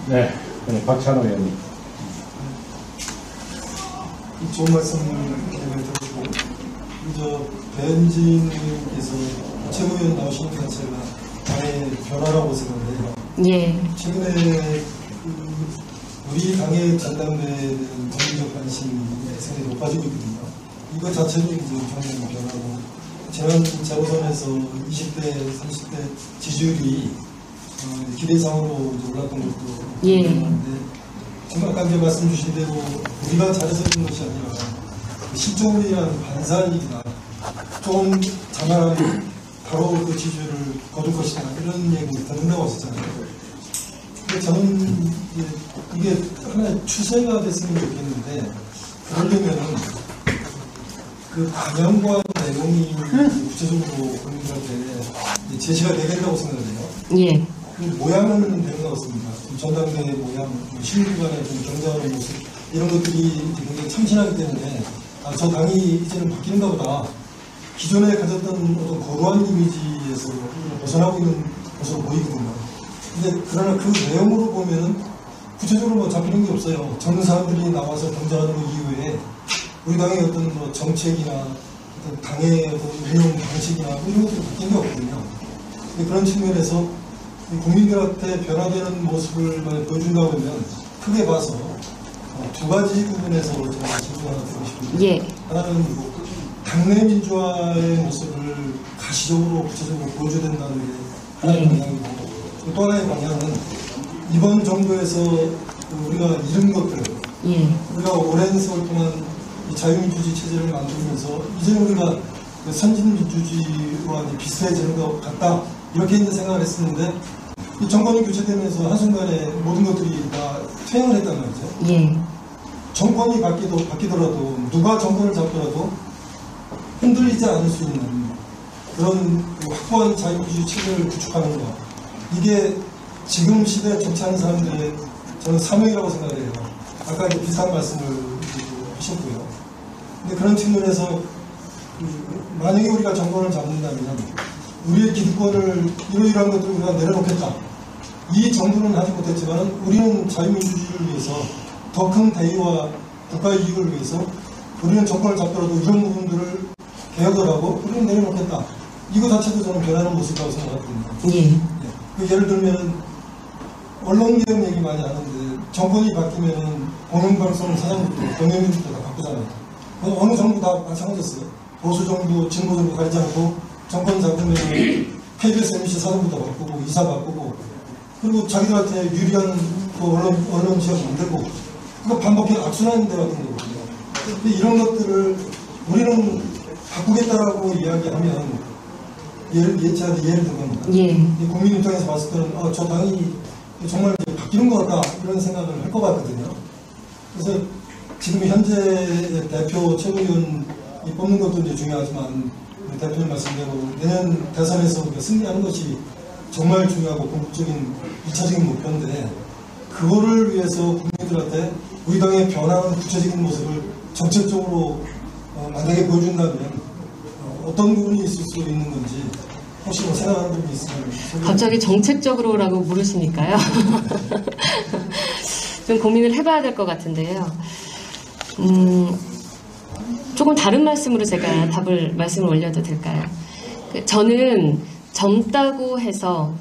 네, 박찬호 의원님. 좋은 말씀 드리고, 배현진님께서 최고위원 나오시는 것 자체가 당의 변화라고 생각해요. 예. 최근에 우리 당의 전당대회는 정치적 관심이 상당히 높아지고 있거든요. 이것 자체도 이제 정말 변화고, 지난 재보선에서 20대, 30대 지지율이 기대 이상으로 올랐던 것도 있는데, 정말 아까 이제 말씀 주신 대로 우리가 잘해서 그런 것이 아니라 실종이라는 반사일이다. 좀 장난하면 바로 그 지지율을 거둘 것이다. 이런 얘기 듣는다고 하셨잖아요. 근데 저는 이게 하나의 추세가 됐으면 좋겠는데, 그러려면은 그 방향과 내용이 구체적으로 국민들한테 제시가 돼야 된다고 생각해요. 예. 그 모양은 되는 것 같습니다. 전당대회 모양, 시민기관의 경쟁하는 모습, 이런 것들이 굉장히 참신하기 때문에 저 당이 이제는 바뀌는가 보다. 기존에 가졌던 어떤 거루한 이미지에서 벗어나고 있는 것으로 보이거든요. 근데 그러나 그 내용으로 보면은 구체적으로 뭐 잡히는 게 없어요. 젊은 사람들이 나와서 경쟁하는 것 이후에 우리 당의 어떤 뭐 정책이나 어떤 당의 어떤 운영 방식이나 이런 것들이 바뀐 게 없거든요. 근데 그런 측면에서 국민들한테 변화되는 모습을 보여준다고 하면 크게 봐서 두 가지 부분에서 제가 질문 하나 드리고 싶습니다. 예. 하나는 당내 민주화의 모습을 가시적으로 구체적으로 보여줘야 된다는 게 하나의 방향이고, 또 하나의 방향은 이번 정부에서 우리가 잃은 것들, 우리가 오랜 세월 동안 이 자유민주주의 체제를 만들면서 이제는 우리가 선진민주주의와 비슷해지는 것 같다, 이렇게 이제 생각을 했었는데, 이 정권이 교체되면서 한순간에 모든 것들이 다 퇴행을 했단 말이죠. 정권이 바뀌더라도 누가 정권을 잡더라도 흔들리지 않을 수 있는 그런 확고한 자유민주주의 체제를 구축하는 것, 이게 지금 시대에 정치하는 사람들의 저는 사명이라고 생각해요. 아까 이제 비슷한 말씀을 하셨고요. 근데 그런 측면에서 만약에 우리가 정권을 잡는다면 우리의 기득권을 이러이러한 것들을 우리가 내려놓겠다. 이 정부는 하지 못했지만 우리는 자유민주주의를 위해서 더 큰 대의와 국가의 이익을 위해서 우리는 정권을 잡더라도 이런 부분들을 개혁을 하고 우리는 내려놓겠다. 이거 자체도 저는 변하는 모습이라고 생각합니다. 예를 들면 언론개혁 얘기 많이 하는데 정권이 바뀌면 공영방송 사장부터 경영부터 다 바꾸잖아요. 어느 정부 다 마찬가지였어요. 보수 정부, 진보 정부 가리지 않고 정권 잡으면 KBS, MBC 사장부터 바꾸고 이사 바꾸고 그리고 자기들한테 유리한 언론 지역 만들고 그거 반복해 악순환 대 같은 거거든요. 근데 이런 것들을 우리는 바꾸겠다라고 이야기하면 예를 든 겁니다. 국민 입장에서 봤을 때는 저 당이 정말 바뀌는 것 같다 이런 생각을 할 것 같거든요. 그래서 지금 현재 대표 최고위원 뽑는 것도 이제 중요하지만 대표님 말씀대로 내년 대선에서 승리하는 것이 정말 중요하고 궁극적인 2차적인 목표인데 그거를 위해서 국민들한테 우리 당의 변화하는 구체적인 모습을 정책적으로 만약에 보여준다면 어떤 부분이 있을 수 있는 건지 혹시 뭐 생각하는 부분이 있으면 갑자기 정책적으로라고 물으시니까요. 좀 고민을 해봐야 될 것 같은데요. 조금 다른 말씀으로 제가 말씀을 올려도 될까요? 저는 젊다고 해서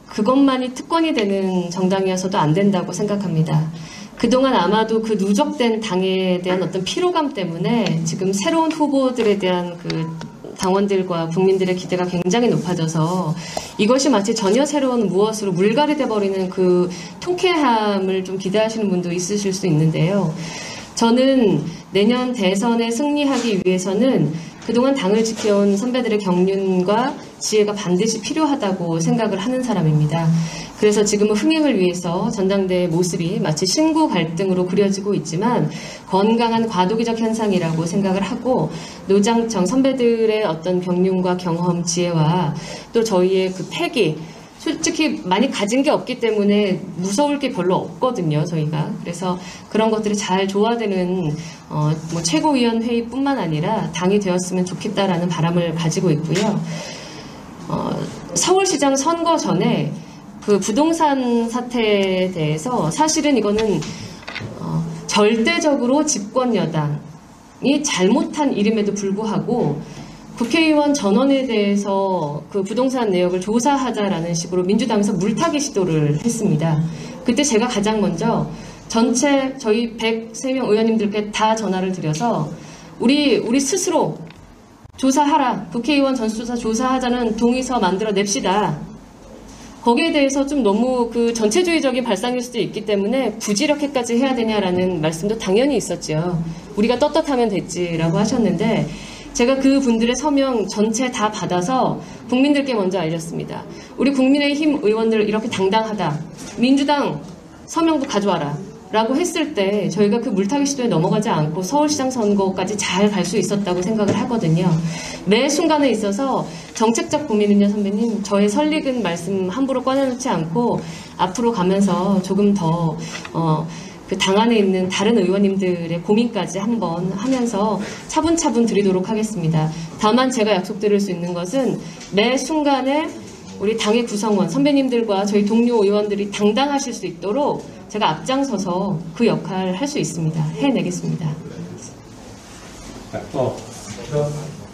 그것만이 특권이 되는 정당이어서도 안 된다고 생각합니다. 그동안 아마도 그 누적된 당에 대한 어떤 피로감 때문에 지금 새로운 후보들에 대한 그 당원들과 국민들의 기대가 굉장히 높아져서 이것이 마치 전혀 새로운 무엇으로 물갈이 돼버리는 그 통쾌함을 좀 기대하시는 분도 있으실 수 있는데요. 저는 내년 대선에 승리하기 위해서는 그동안 당을 지켜온 선배들의 경륜과 지혜가 반드시 필요하다고 생각을 하는 사람입니다. 그래서 지금은 흥행을 위해서 전당대의 모습이 마치 신구 갈등으로 그려지고 있지만 건강한 과도기적 현상이라고 생각을 하고 노장청 선배들의 어떤 경륜과 경험, 지혜와 또 저희의 그 패기 솔직히 많이 가진 게 없기 때문에 무서울 게 별로 없거든요, 저희가. 그래서 그런 것들이 잘 조화되는 뭐 최고위원회의뿐만 아니라 당이 되었으면 좋겠다라는 바람을 가지고 있고요. 서울시장 선거 전에 그 부동산 사태에 대해서 사실은 이거는 절대적으로 집권 여당이 잘못한 일임에도 불구하고 국회의원 전원에 대해서 그 부동산 내역을 조사하자라는 식으로 민주당에서 물타기 시도를 했습니다. 그때 제가 가장 먼저 전체 저희 103명 의원님들께 다 전화를 드려서 우리 스스로 조사하라. 국회의원 전수조사 조사하자는 동의서 만들어 냅시다. 거기에 대해서 좀 너무 그 전체주의적인 발상일 수도 있기 때문에 굳이 이렇게까지 해야 되냐라는 말씀도 당연히 있었죠. 우리가 떳떳하면 됐지라고 하셨는데 제가 그 분들의 서명 전체 다 받아서 국민들께 먼저 알렸습니다. 우리 국민의힘 의원들 이렇게 당당하다. 민주당 서명도 가져와라. 라고 했을 때 저희가 그 물타기 시도에 넘어가지 않고 서울시장 선거까지 잘 갈 수 있었다고 생각을 하거든요. 매 순간에 있어서 정책적 고민은요, 선배님, 저의 설익은 말씀 함부로 꺼내놓지 않고 앞으로 가면서 조금 더 그 당 안에 있는 다른 의원님들의 고민까지 한번 하면서 차분차분 드리도록 하겠습니다. 다만 제가 약속드릴 수 있는 것은 매 순간에 우리 당의 구성원, 선배님들과 저희 동료 의원들이 당당하실 수 있도록 제가 앞장서서 그 역할을 할 수 있습니다. 해내겠습니다.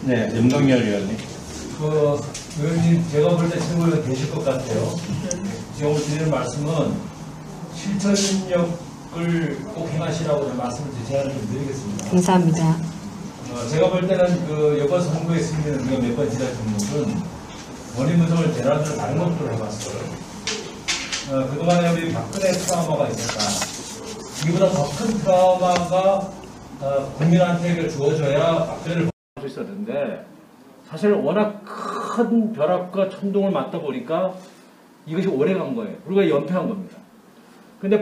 네, 염동열 의원님. 의원님, 제가 볼 때 최고위원 되실 것 같아요. 지금 오늘 드리는 말씀은 실천력을 꼭 행하시라고 말씀을 제안을 좀 드리겠습니다. 감사합니다. 제가 볼 때는 그 이번 선거에 승리는 우리가 몇 번 지나친 것은 원인분석을 대란으로 다른 것들을 해봤어요. 그동안에 우리 박근혜 트라우마가 있었다. 이보다 더 큰 트라우마가 국민한테 주어져야 박근혜를 볼 수 있었는데 사실 워낙 큰 벼락과 천둥을 맞다 보니까 이것이 오래 간 거예요. 우리가 연패한 겁니다. 근데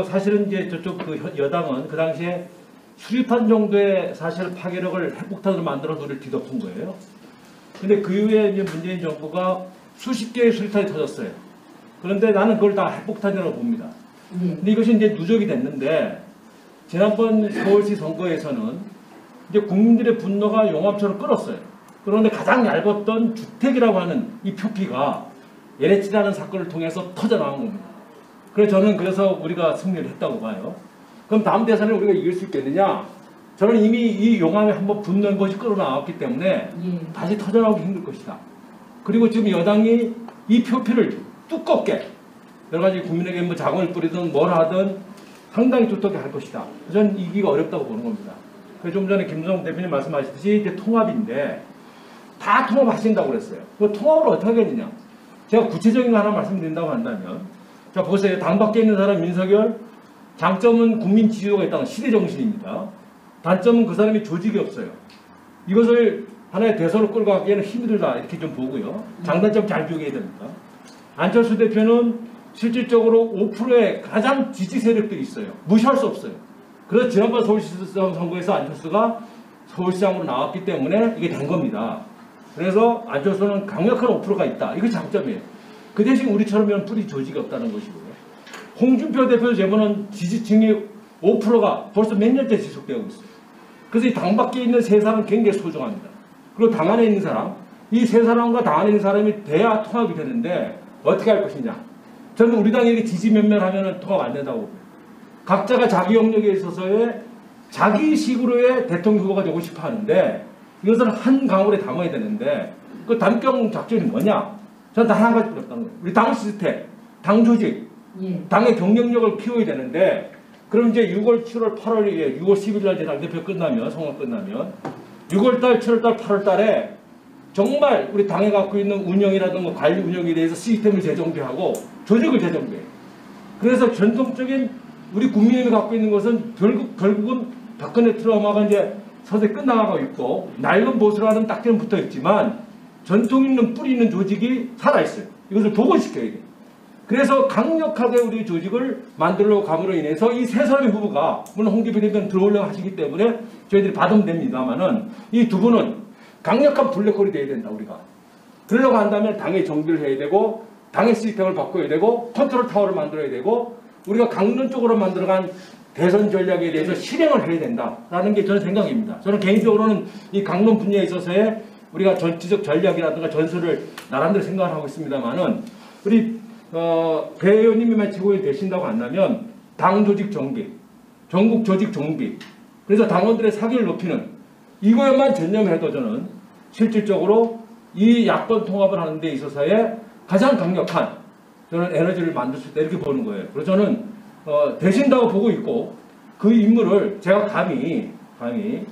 사실은 이제 저쪽 그 여당은 그 당시에 수립한 정도의 사실 파괴력을 핵폭탄으로 만들어서 우리를 뒤덮은 거예요. 근데 그 이후에 이제 문재인 정부가 수십 개의 수리탄이 터졌어요. 그런데 나는 그걸 다 핵폭탄이라고 봅니다. 근데 이것이 이제 누적이 됐는데 지난번 서울시 선거에서는 이제 국민들의 분노가 용암처럼 끓었어요. 그런데 가장 얇았던 주택이라고 하는 이 표피가 LH라는 사건을 통해서 터져나온 겁니다. 그래서 저는 우리가 승리를 했다고 봐요. 그럼 다음 대선에 우리가 이길 수 있겠느냐? 저는 이미 이 용암에 한번 붙는 것이 끌어나왔기 때문에 다시 터져나오기 힘들 것이다. 그리고 지금 여당이 이 표피를 두껍게 여러 가지 국민에게 뭐 자금을 뿌리든 뭘 하든 상당히 두텁게 할 것이다. 저는 이기가 어렵다고 보는 겁니다. 좀 전에 김수정 대표님 말씀하셨듯이 이제 통합인데 다 통합하신다고 그랬어요. 그 통합을 어떻게 하겠느냐. 제가 구체적인 거 하나 말씀드린다고 한다면, 자 보세요. 당 밖에 있는 사람 윤석열, 장점은 국민 지지도가 있다는 시대 정신입니다. 단점은 그 사람이 조직이 없어요. 이것을 하나의 대선으로 끌고 가기에는 힘이 들다 이렇게 좀 보고요. 장단점 잘 비교해야 됩니다. 안철수 대표는 실질적으로 5%의 가장 지지 세력들이 있어요. 무시할 수 없어요. 그래서 지난번 서울시장 선거에서 안철수가 서울시장으로 나왔기 때문에 이게 된 겁니다. 그래서 안철수는 강력한 5%가 있다. 이게 장점이에요. 그 대신 우리처럼 뿌리 조직이 없다는 것이고요. 홍준표 대표 제보는 지지층이 5%가 벌써 몇 년째 지속되고 있어요. 그래서 이 당 밖에 있는 세 사람은 굉장히 소중합니다. 그리고 당 안에 있는 사람, 이 세 사람과 당 안에 있는 사람이 돼야 통합이 되는데 어떻게 할 것이냐. 저는 우리 당이 이렇게 지지면면하면 통합 안 된다고 봅니다. 각자가 자기 영역에 있어서의 자기식으로의 대통령 후보가 되고 싶어 하는데 이것을 한 강물에 담아야 되는데 그 단병 작전이 뭐냐? 저는 단 한 가지 없다는 거예요. 우리 당 시스템, 당 조직, 당의 경쟁력을 키워야 되는데 그럼 이제 6월, 7월, 8월에 6월 10일 날 이제 당대표 끝나면 선거 끝나면 6월달, 7월달, 8월달에 정말 우리 당에 갖고 있는 운영이라든가 관리 운영에 대해서 시스템을 재정비하고 조직을 재정비해요. 그래서 전통적인 우리 국민이 갖고 있는 것은 결국은 박근혜 트라우마가 이제 서서히 끝나가고 있고 낡은 보수라는 딱지는 붙어 있지만 전통 있는 뿌리 있는 조직이 살아있어요. 이것을 복원시켜야 돼요. 그래서 강력하게 우리 조직을 만들어 감으로 인해서 이 세 사람의 후보가 물론 홍준표 대표는 들어오려고 하시기 때문에 저희들이 받으면 됩니다만은 이 두 분은 강력한 블랙홀이 돼야 된다 우리가. 그러려고 한다면 당의 정비를 해야 되고 당의 시스템을 바꿔야 되고 컨트롤 타워를 만들어야 되고 우리가 강론 쪽으로 만들어간 대선 전략에 대해서 실행을 해야 된다라는 게 저는 생각입니다. 저는 개인적으로는 이 강론 분야에 있어서의 우리가 정치적 전략이라든가 전술을 나름대로 생각을 하고 있습니다만은 우리 배 의원님이만 최고위 되신다고 한다면 당 조직 정비, 전국 조직 정비, 그래서 당원들의 사기를 높이는 이거에만 전념해도 저는 실질적으로 이 야권 통합을 하는 데 있어서의 가장 강력한 저는 에너지를 만들 수 있다 이렇게 보는 거예요. 그래서 저는 되신다고 보고 있고 그 인물을 제가 감히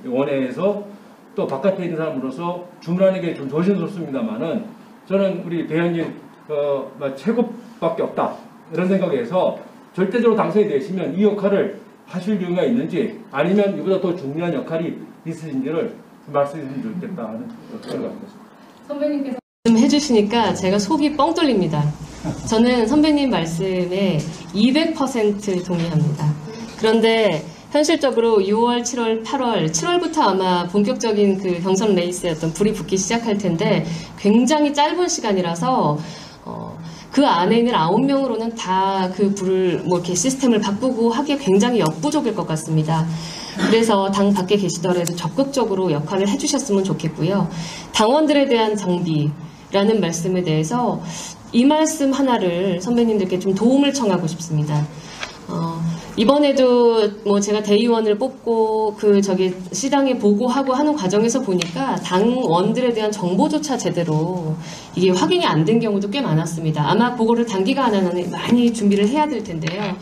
원회에서 또 바깥에 있는 사람으로서 주문하는 게 좀 조심스럽습니다만은 저는 우리 배 의원님 최고밖에 없다 이런 생각에서 절대적으로 당선이 되시면 이 역할을 하실 이유가 있는지 아니면 이보다 더 중요한 역할이 있으신지를 말씀해 주시면 좋겠다 하는 생각입니다. 선배님께서 해주시니까 제가 속이 뻥 뚫립니다. 저는 선배님 말씀에 200% 동의합니다. 그런데 현실적으로 6월, 7월, 8월, 7월부터 아마 본격적인 그 경선 레이스에 어떤 불이 붙기 시작할 텐데 굉장히 짧은 시간이라서 그 안에 있는 9명으로는 다 그 불을 뭐 이렇게 시스템을 바꾸고 하기에 굉장히 역부족일 것 같습니다. 그래서 당 밖에 계시더라도 적극적으로 역할을 해주셨으면 좋겠고요. 당원들에 대한 정비라는 말씀에 대해서 이 말씀 하나를 선배님들께 좀 도움을 청하고 싶습니다. 이번에도 뭐 제가 대의원을 뽑고 시당에 보고하고 하는 과정에서 보니까 당원들에 대한 정보조차 제대로 이게 확인이 안 된 경우도 꽤 많았습니다. 아마 그거를 단기간 안에 많이 준비를 해야 될 텐데요.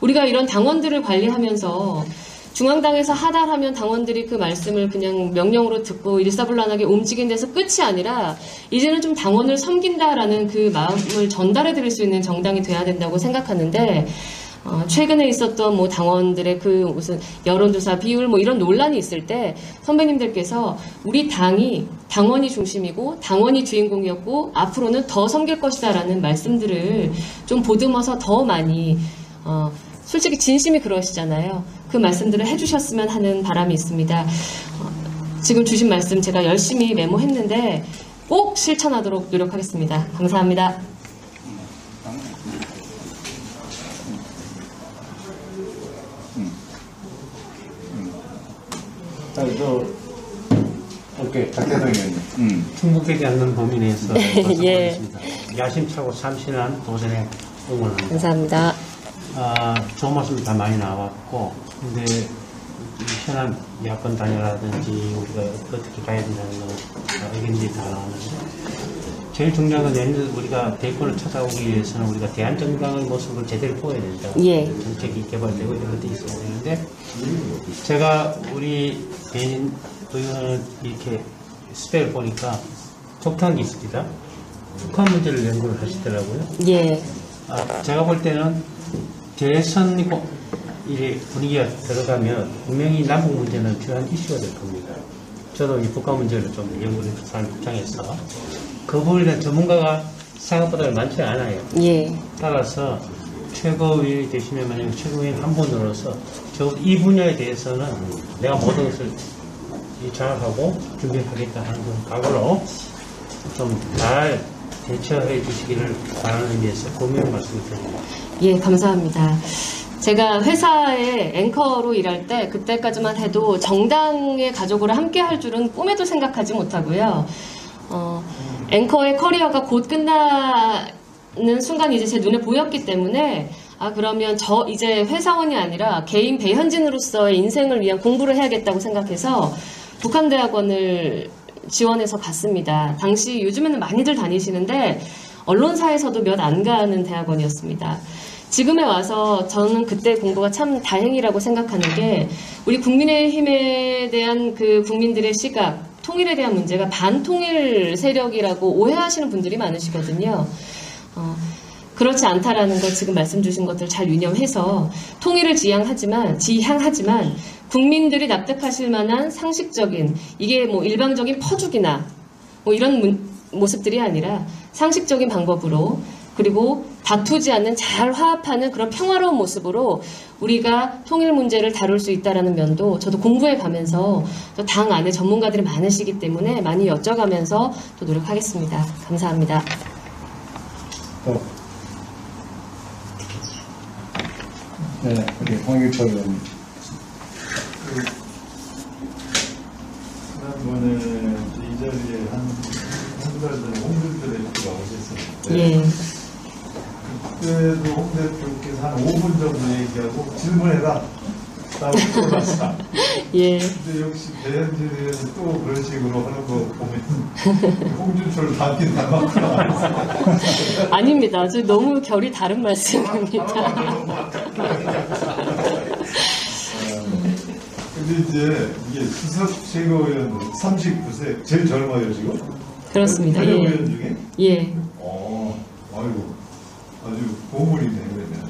우리가 이런 당원들을 관리하면서 중앙당에서 하달하면 당원들이 그 말씀을 그냥 명령으로 듣고 일사불란하게 움직인 데서 끝이 아니라 이제는 좀 당원을 섬긴다라는 그 마음을 전달해 드릴 수 있는 정당이 돼야 된다고 생각하는데 최근에 있었던 뭐 당원들의 그 무슨 여론조사 비율 뭐 이런 논란이 있을 때 선배님들께서 우리 당이 당원이 중심이고 당원이 주인공이었고 앞으로는 더 섬길 것이다라는 말씀들을 좀 보듬어서 더 많이 솔직히 진심이 그러시잖아요. 그 말씀들을 해주셨으면 하는 바람이 있습니다. 지금 주신 말씀 제가 열심히 메모했는데 꼭 실천하도록 노력하겠습니다. 감사합니다. 오케이, 박대성 의원님. 충분되지 않는 범위 내에서 예. 말씀드리겠습니다. 야심차고 참신한 도전에 응원합니다. 감사합니다. 좋은 말씀 다 많이 나왔고, 근데 현안 야권 단일화라든지 우리가 어떻게 가야 된다는 의견들이 다 나오는데 제일 중요한 건 내년 우리가 대권을 찾아오기 위해서는 우리가 대한정당의 모습을 제대로 보여야 된다. 예. 정책이 개발되고 이런 것도 있어야 되는데 제가 우리 배인 의원을 이렇게 스펙을 보니까 독특한 게 있습니다. 북한 문제를 연구를 하시더라고요. 예. 제가 볼 때는 대선 이 분위기가 들어가면 분명히 남북 문제는 중요한 이슈가 될 겁니다. 저도 이 북한 문제를 좀 연구를 하는 입장에서 그 부분에 대한 전문가가 생각보다 많지 않아요. 예. 따라서 최고위원이 되시면 만약에 최고위원 한 분으로서 이 분야에 대해서는 내가 모든 것을 장악하고 준비하겠다 하는 각오로 좀 잘 대처해 주시기를 바라는 의미에서 고민을 말씀드립니다. 예, 감사합니다. 제가 회사에 앵커로 일할 때 그때까지만 해도 정당의 가족으로 함께 할 줄은 꿈에도 생각하지 못하고요. 앵커의 커리어가 곧 끝나는 순간 이제 제 눈에 보였기 때문에 그러면 저 이제 회사원이 아니라 개인 배현진으로서의 인생을 위한 공부를 해야겠다고 생각해서 북한대학원을 지원해서 갔습니다. 당시 요즘에는 많이들 다니시는데 언론사에서도 몇 안 가는 대학원이었습니다. 지금에 와서 저는 그때 공부가 참 다행이라고 생각하는 게 우리 국민의힘에 대한 그 국민들의 시각, 통일에 대한 문제가 반통일 세력이라고 오해하시는 분들이 많으시거든요. 그렇지 않다라는 것 지금 말씀 주신 것들 잘 유념해서 통일을 지향하지만 국민들이 납득하실 만한 상식적인 이게 뭐 일방적인 퍼주기나 뭐 이런 모습들이 아니라 상식적인 방법으로 그리고 다투지 않는 잘 화합하는 그런 평화로운 모습으로 우리가 통일 문제를 다룰 수 있다는 면도 저도 공부해 가면서 또 당 안에 전문가들이 많으시기 때문에 많이 여쭤가면서 또 노력하겠습니다. 감사합니다. 네, 우리 홍익철 의원님. 지난번에 이 자리에 한 달 전에 홍준표 대표가 오셨었는데 예. 그때도 홍 대표께서 한 5분 정도 얘기하고 질문해라 라고 물어봤어. 예. 근데 역시 배현진 의원이 또 그런 식으로 하는 거 보면 홍준표를 닮긴 닮았구나. 아닙니다. 저 너무 결이 다른 말씀입니다. 근데 이제 이게 수석 최고위원 39세 제일 젊어요 지금? 그렇습니다. 예. 의원 중에? 예. 아이고 아주 보물이네 그러면.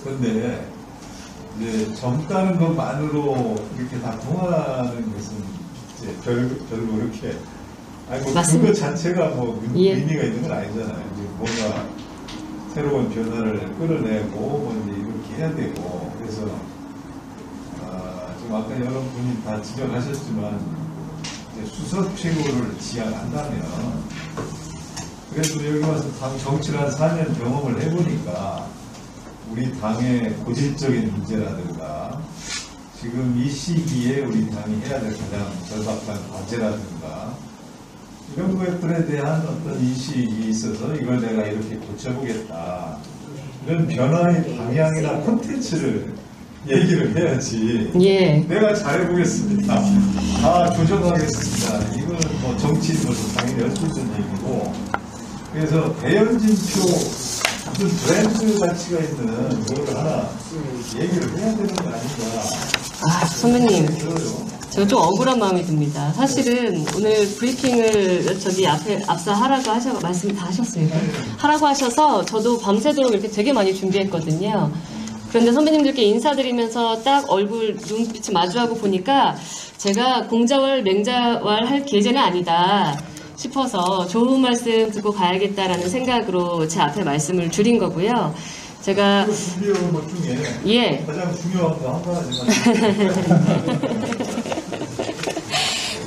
근데 이제 젊다는 것만으로 이렇게 다 통하는 것은 이제 별로 이렇게 아니 뭐 그거 자체가 뭐 의미가 있는 건 아니잖아요. 이제 뭔가 새로운 변화를 끌어내고 뭐 이제 이렇게 해야 되고 그래서 지금 아까 여러분이 다 지적하셨지만 이제 수석 최고를 지향한다면 그래도 여기 와서 당 정치를 한 4년 경험을 해보니까 우리 당의 고질적인 문제라든가 지금 이 시기에 우리 당이 해야 될 가장 절박한 과제라든가 이런 것들에 대한 어떤 인식이 있어서 이걸 내가 이렇게 고쳐보겠다 이런 변화의 방향이나 콘텐츠를 얘기를 해야지. 예. 내가 잘해보겠습니다. 다 조정하겠습니다. 이거는 뭐 정치인으로서 당연히 할 수 있는 얘기고. 그래서 배현진표 무슨 브랜드 가치가 있는 그걸 하나 얘기를 해야 되는 거 아닌가. 선배님. 제가 좀 억울한 마음이 듭니다. 사실은 오늘 브리핑을 저기 앞서 하라고 말씀 다 하셨습니다. 하라고 하셔서 저도 밤새도록 이렇게 되게 많이 준비했거든요. 그런데 선배님들께 인사드리면서 딱 얼굴 눈빛이 마주하고 보니까 제가 공자왈 맹자왈 할 계제는 아니다 싶어서 좋은 말씀 듣고 가야겠다라는 생각으로 제 앞에 말씀을 줄인 거고요. 제가 준비해온 것 중에 예. 가장 중요한 거 한 가지만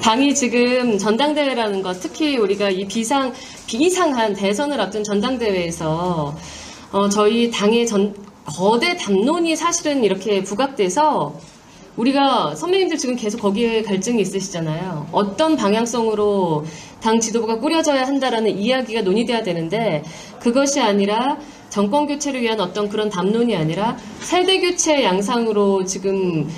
당이 지금 전당대회라는 것, 특히 우리가 이 비이상한 대선을 앞둔 전당대회에서 저희 당의 거대 담론이 사실은 이렇게 부각돼서 우리가 선배님들 지금 계속 거기에 갈증이 있으시잖아요. 어떤 방향성으로 당 지도부가 꾸려져야 한다라는 이야기가 논의돼야 되는데 그것이 아니라 정권 교체를 위한 어떤 그런 담론이 아니라 세대 교체 양상으로 지금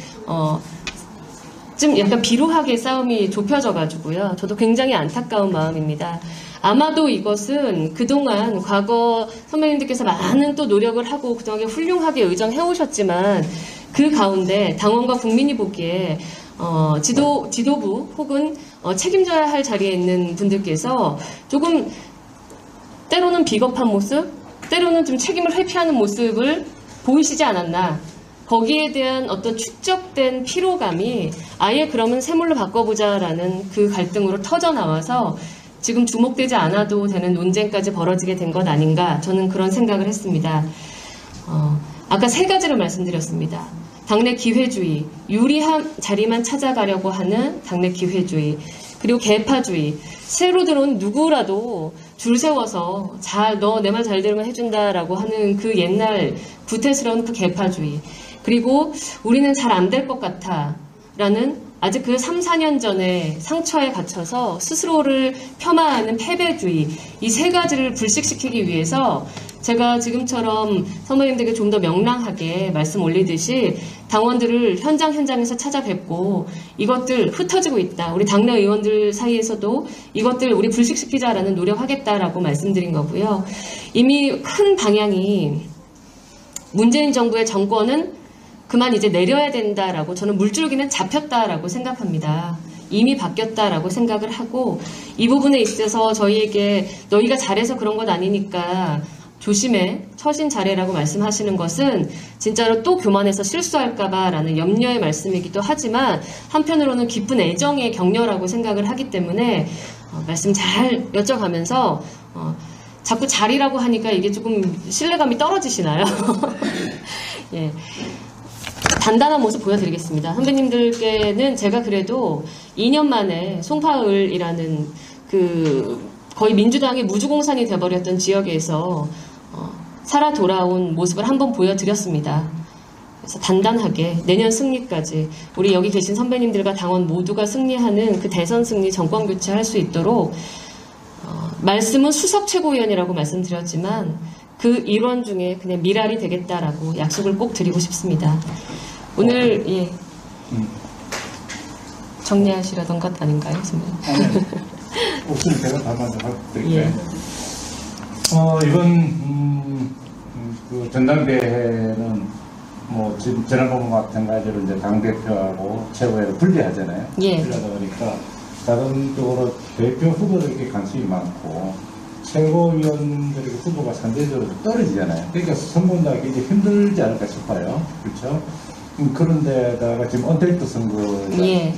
좀 약간 비루하게 싸움이 좁혀져가지고요. 저도 굉장히 안타까운 마음입니다. 아마도 이것은 그동안 과거 선배님들께서 많은 또 노력을 하고 그동안 훌륭하게 의정해 오셨지만 그 가운데 당원과 국민이 보기에 지도부 혹은 책임져야 할 자리에 있는 분들께서 조금 때로는 비겁한 모습, 때로는 좀 책임을 회피하는 모습을 보이시지 않았나. 거기에 대한 어떤 축적된 피로감이 아예 그러면 새물로 바꿔보자라는 그 갈등으로 터져나와서 지금 주목되지 않아도 되는 논쟁까지 벌어지게 된 것 아닌가, 저는 그런 생각을 했습니다. 아까 세 가지를 말씀드렸습니다. 당내 기회주의, 유리한 자리만 찾아가려고 하는 당내 기회주의, 그리고 계파주의, 새로 들어온 누구라도 줄 세워서 너 내 말 잘 들으면 해준다라고 하는 그 옛날 구태스러운 그 계파주의, 그리고 우리는 잘 안 될 것 같아 라는 아직 그 3, 4년 전에 상처에 갇혀서 스스로를 폄하하는 패배주의, 이 세 가지를 불식시키기 위해서 제가 지금처럼 선배님들에게 좀 더 명랑하게 말씀 올리듯이 당원들을 현장에서 찾아뵙고 이것들 흩어지고 있다. 우리 당내 의원들 사이에서도 이것들 우리 불식시키자라는 노력하겠다라고 말씀드린 거고요. 이미 큰 방향이 문재인 정부의 정권은 그만 이제 내려야 된다라고, 저는 물줄기는 잡혔다라고 생각합니다. 이미 바뀌었다라고 생각을 하고, 이 부분에 있어서 저희에게 너희가 잘해서 그런 것 아니니까 조심해, 처신 잘해라고 말씀하시는 것은 진짜로 또 교만해서 실수할까봐라는 염려의 말씀이기도 하지만 한편으로는 깊은 애정의 격려라고 생각을 하기 때문에 말씀 잘 여쭤가면서 자꾸 자리라고 하니까 이게 조금 신뢰감이 떨어지시나요? 예. 단단한 모습 보여드리겠습니다. 선배님들께는 제가 그래도 2년 만에 송파을이라는 거의 민주당의 무주공산이 돼버렸던 지역에서 살아 돌아온 모습을 한번 보여드렸습니다. 그래서 단단하게 내년 승리까지 우리 여기 계신 선배님들과 당원 모두가 승리하는 그 대선 승리 정권 교체할 수 있도록 말씀은 수석 최고위원이라고 말씀드렸지만 그 일원 중에 그냥 미랄이 되겠다라고 약속을 꼭 드리고 싶습니다. 오늘 예 정리하시려던 것 아닌가요, 선배님? 목소리 제가 다 먼저 드릴게요. 예. 이번 그 전당대회는 뭐 지금 지난번과 마찬가지로 이제 당 대표하고 최고위를 분리하잖아요. 예. 분리하다 보니까 다른 쪽으로 대표 후보들에게 관심이 많고 최고위원들의 후보가 상대적으로 떨어지잖아요. 그러니까 선거하기 이제 힘들지 않을까 싶어요. 그렇죠? 그런데다가 지금 언택트 선거니까 예.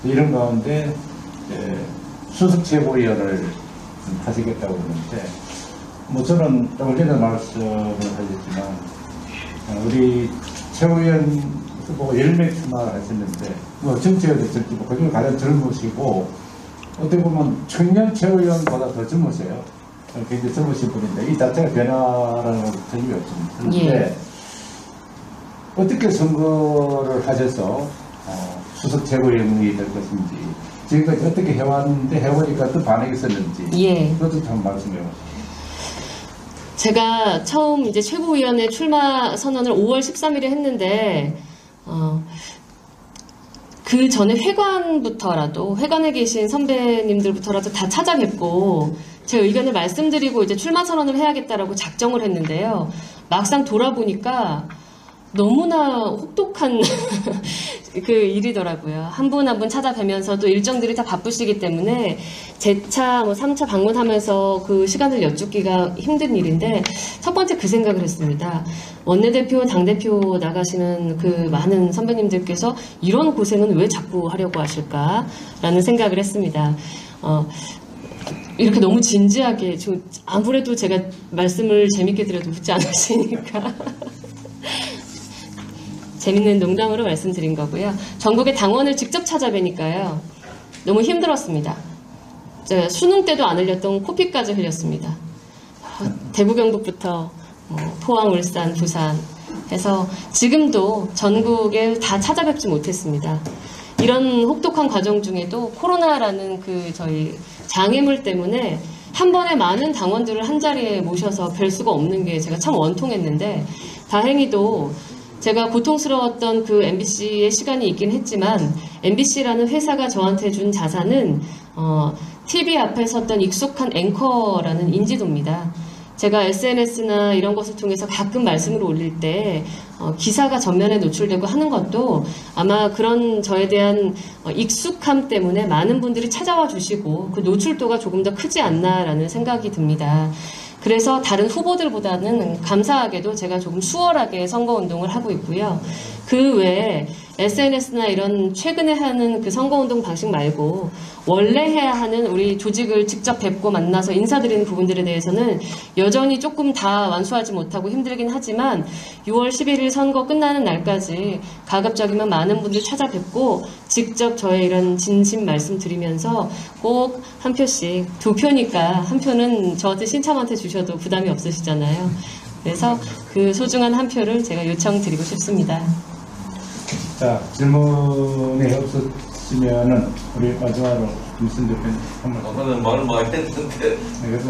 이런 가운데 수석 최고위원을 하시겠다고 그러는데, 뭐 저는 조금 전에 말씀을 하셨지만 우리 최고위원 후보가 10명 출마를 하셨는데 뭐 정치가 됐을지 뭐 그중에 가장 젊으시고 어떻게 보면 청년 최고위원보다 더 젊으세요. 굉장히 젊으신 분인데 이 자체가 변화라는 건 전혀 없습니다. 그런데 예. 어떻게 선거를 하셔서 수석 최고위원이 될 것인지, 지금까지 어떻게 해왔는데 해보니까 어떤 반응이 있었는지, 예. 그것도 좀 말씀해 보세요. 제가 처음 이제 최고위원회 출마 선언을 5월 13일에 했는데 그 전에 회관에 계신 선배님들부터라도 다 찾아뵙고 제 의견을 말씀드리고 이제 출마 선언을 해야겠다라고 작정을 했는데요. 막상 돌아보니까 너무나 혹독한 그 일이더라고요. 한 분 한 분 찾아뵈면서도 일정들이 다 바쁘시기 때문에 재차 3차 방문하면서 그 시간을 여쭙기가 힘든 일인데, 첫 번째 그 생각을 했습니다. 원내대표, 당대표 나가시는 그 많은 선배님들께서 이런 고생은 왜 자꾸 하려고 하실까라는 생각을 했습니다. 이렇게 너무 진지하게, 아무래도 제가 말씀을 재밌게 드려도 웃지 않으시니까 재밌는 농담으로 말씀드린 거고요. 전국의 당원을 직접 찾아뵈니까요. 너무 힘들었습니다. 제가 수능 때도 안 흘렸던 코피까지 흘렸습니다. 대구 경북부터 포항, 울산, 부산 해서 지금도 전국에 다 찾아뵙지 못했습니다. 이런 혹독한 과정 중에도 코로나라는 저희 장애물 때문에 한 번에 많은 당원들을 한 자리에 모셔서 뵐 수가 없는 게 제가 참 원통했는데, 다행히도 제가 고통스러웠던 그 MBC의 시간이 있긴 했지만 MBC라는 회사가 저한테 준 자산은 TV 앞에 섰던 익숙한 앵커라는 인지도입니다. 제가 SNS나 이런 것을 통해서 가끔 말씀을 올릴 때 기사가 전면에 노출되고 하는 것도 아마 그런 저에 대한 익숙함 때문에 많은 분들이 찾아와 주시고 그 노출도가 조금 더 크지 않나라는 생각이 듭니다. 그래서 다른 후보들보다는 감사하게도 제가 조금 수월하게 선거운동을 하고 있고요. 그 외에 SNS나 이런 최근에 하는 그 선거운동 방식 말고 원래 해야 하는 우리 조직을 직접 뵙고 만나서 인사드리는 부분들에 대해서는 여전히 조금 다 완수하지 못하고 힘들긴 하지만 6월 11일 선거 끝나는 날까지 가급적이면 많은 분들 찾아뵙고 직접 저의 이런 진심 말씀드리면서 꼭 한 표씩, 2표니까 한 표는 저한테 신참한테 주셔도 부담이 없으시잖아요. 그래서 그 소중한 한 표를 제가 요청드리고 싶습니다. 자, 질문이 없으시면은 우리 마지막으로 김순 대표님 한번. 아까는 말을 많이 했는데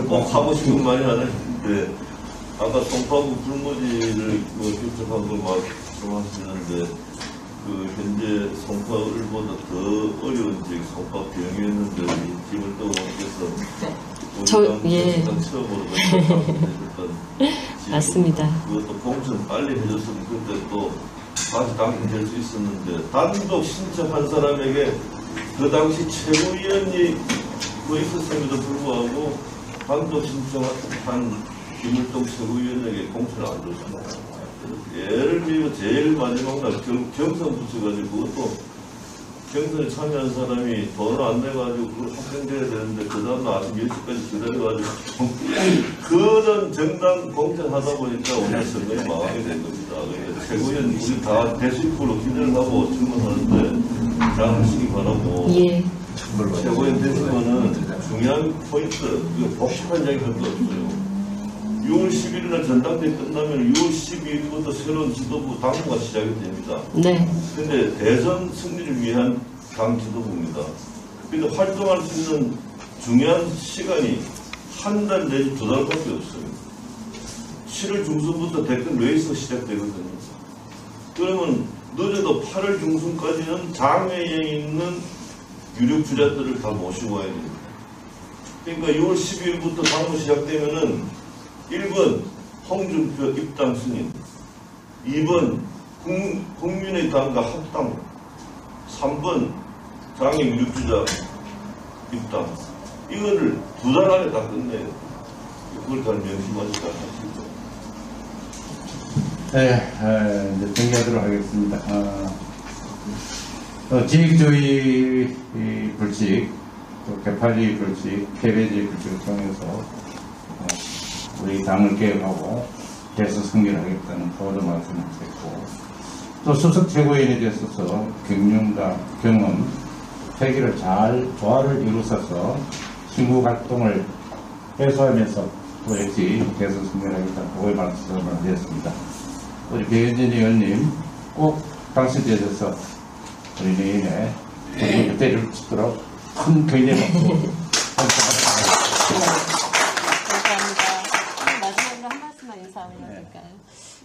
꼭 하고 싶은 말이 하나 있는데 아까 송파구 불모지를 결정한 걸 말씀하시는데 그 현재 송파을보다 더 어려운 지역 송파 병이었는데 힘을 떠오르면서 예. 처음으로 해줬던 맞습니다. 그것도 공천 빨리 해줬으면 그때 또 다시 당선될 수 있었는데 단독 신청한 사람에게 그 당시 최고위원이 있었음에도 불구하고 단독 신청한 김일동 최고위원에게 공천을 안 줬습니다. 예를 들면 제일 마지막 날 경선 붙여가지고 그것도 경선에 참여한 사람이 돈을 안 내가지고 그걸 확정돼야 되는데 그 다음날 아침 10시까지 기다려가지고 그런 정당 공천하다 보니까 오늘 선거에 망하게 된 겁니다. 그러니까 최고위원 우리 다 대수입으로 기대를 하고 질문하는데 잘 하시기 바라고. 예. 최고위원 되시면은 중요한 포인트, 복잡한 이야기 할 거 없어요. 6월 11일 날 전당대회 끝나면 6월 12일부터 새로운 지도부 당부가 시작이 됩니다. 네. 근데 대선 승리를 위한 당 지도부입니다. 근데 활동할 수 있는 중요한 시간이 한 달 내지 2달밖에 없어요. 7월 중순부터 대권 레이스가 시작되거든요. 그러면 늦어도 8월 중순까지는 장외에 있는 유력 주자들을 다 모시고 와야 됩니다. 그러니까 6월 12일부터 당무 시작되면은 1번 홍준표 입당 승인, 2번 국민의당과 합당, 3번 장애 유력주자 입당. 이거를 2달 안에 다 끝내요. 그걸 잘 명심하시지 않으시죠? 네, 이제 정리하도록 하겠습니다. 지역주의 불식, 또 개파주의 불식, 패배주의 불식을 통해서 우리 당을 개혁하고 대선 승리를 하겠다는 그런 말씀하셨고, 또 수석 최고위원에 있어서 경륜과 경험, 패기를 잘 조화를 이루어서 신구 활동을 해소하면서 또 역시 대선 승리를 하겠다는 그의 말씀을 드렸습니다. 우리 배현진 의원님 꼭 당선되셔서 우리 내일에 우리 때를 치도록 큰 경례 받고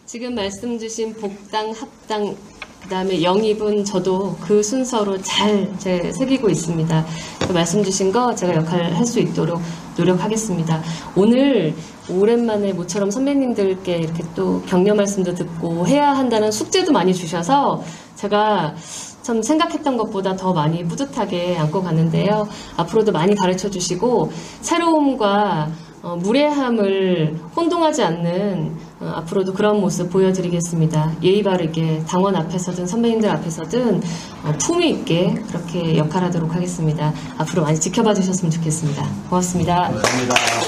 지금 말씀 주신 복당, 합당, 그 다음에 영입은 저도 그 순서로 잘 새기고 있습니다. 그 말씀 주신 거 제가 역할을 할 수 있도록 노력하겠습니다. 오늘 오랜만에 모처럼 선배님들께 이렇게 또 격려 말씀도 듣고 해야 한다는 숙제도 많이 주셔서 제가 참 생각했던 것보다 더 많이 뿌듯하게 안고 가는데요. 앞으로도 많이 가르쳐 주시고 새로움과 무례함을 혼동하지 않는 앞으로도 그런 모습 보여드리겠습니다. 예의 바르게 당원 앞에서든 선배님들 앞에서든 품위 있게 그렇게 역할하도록 하겠습니다. 앞으로 많이 지켜봐 주셨으면 좋겠습니다. 고맙습니다. 감사합니다.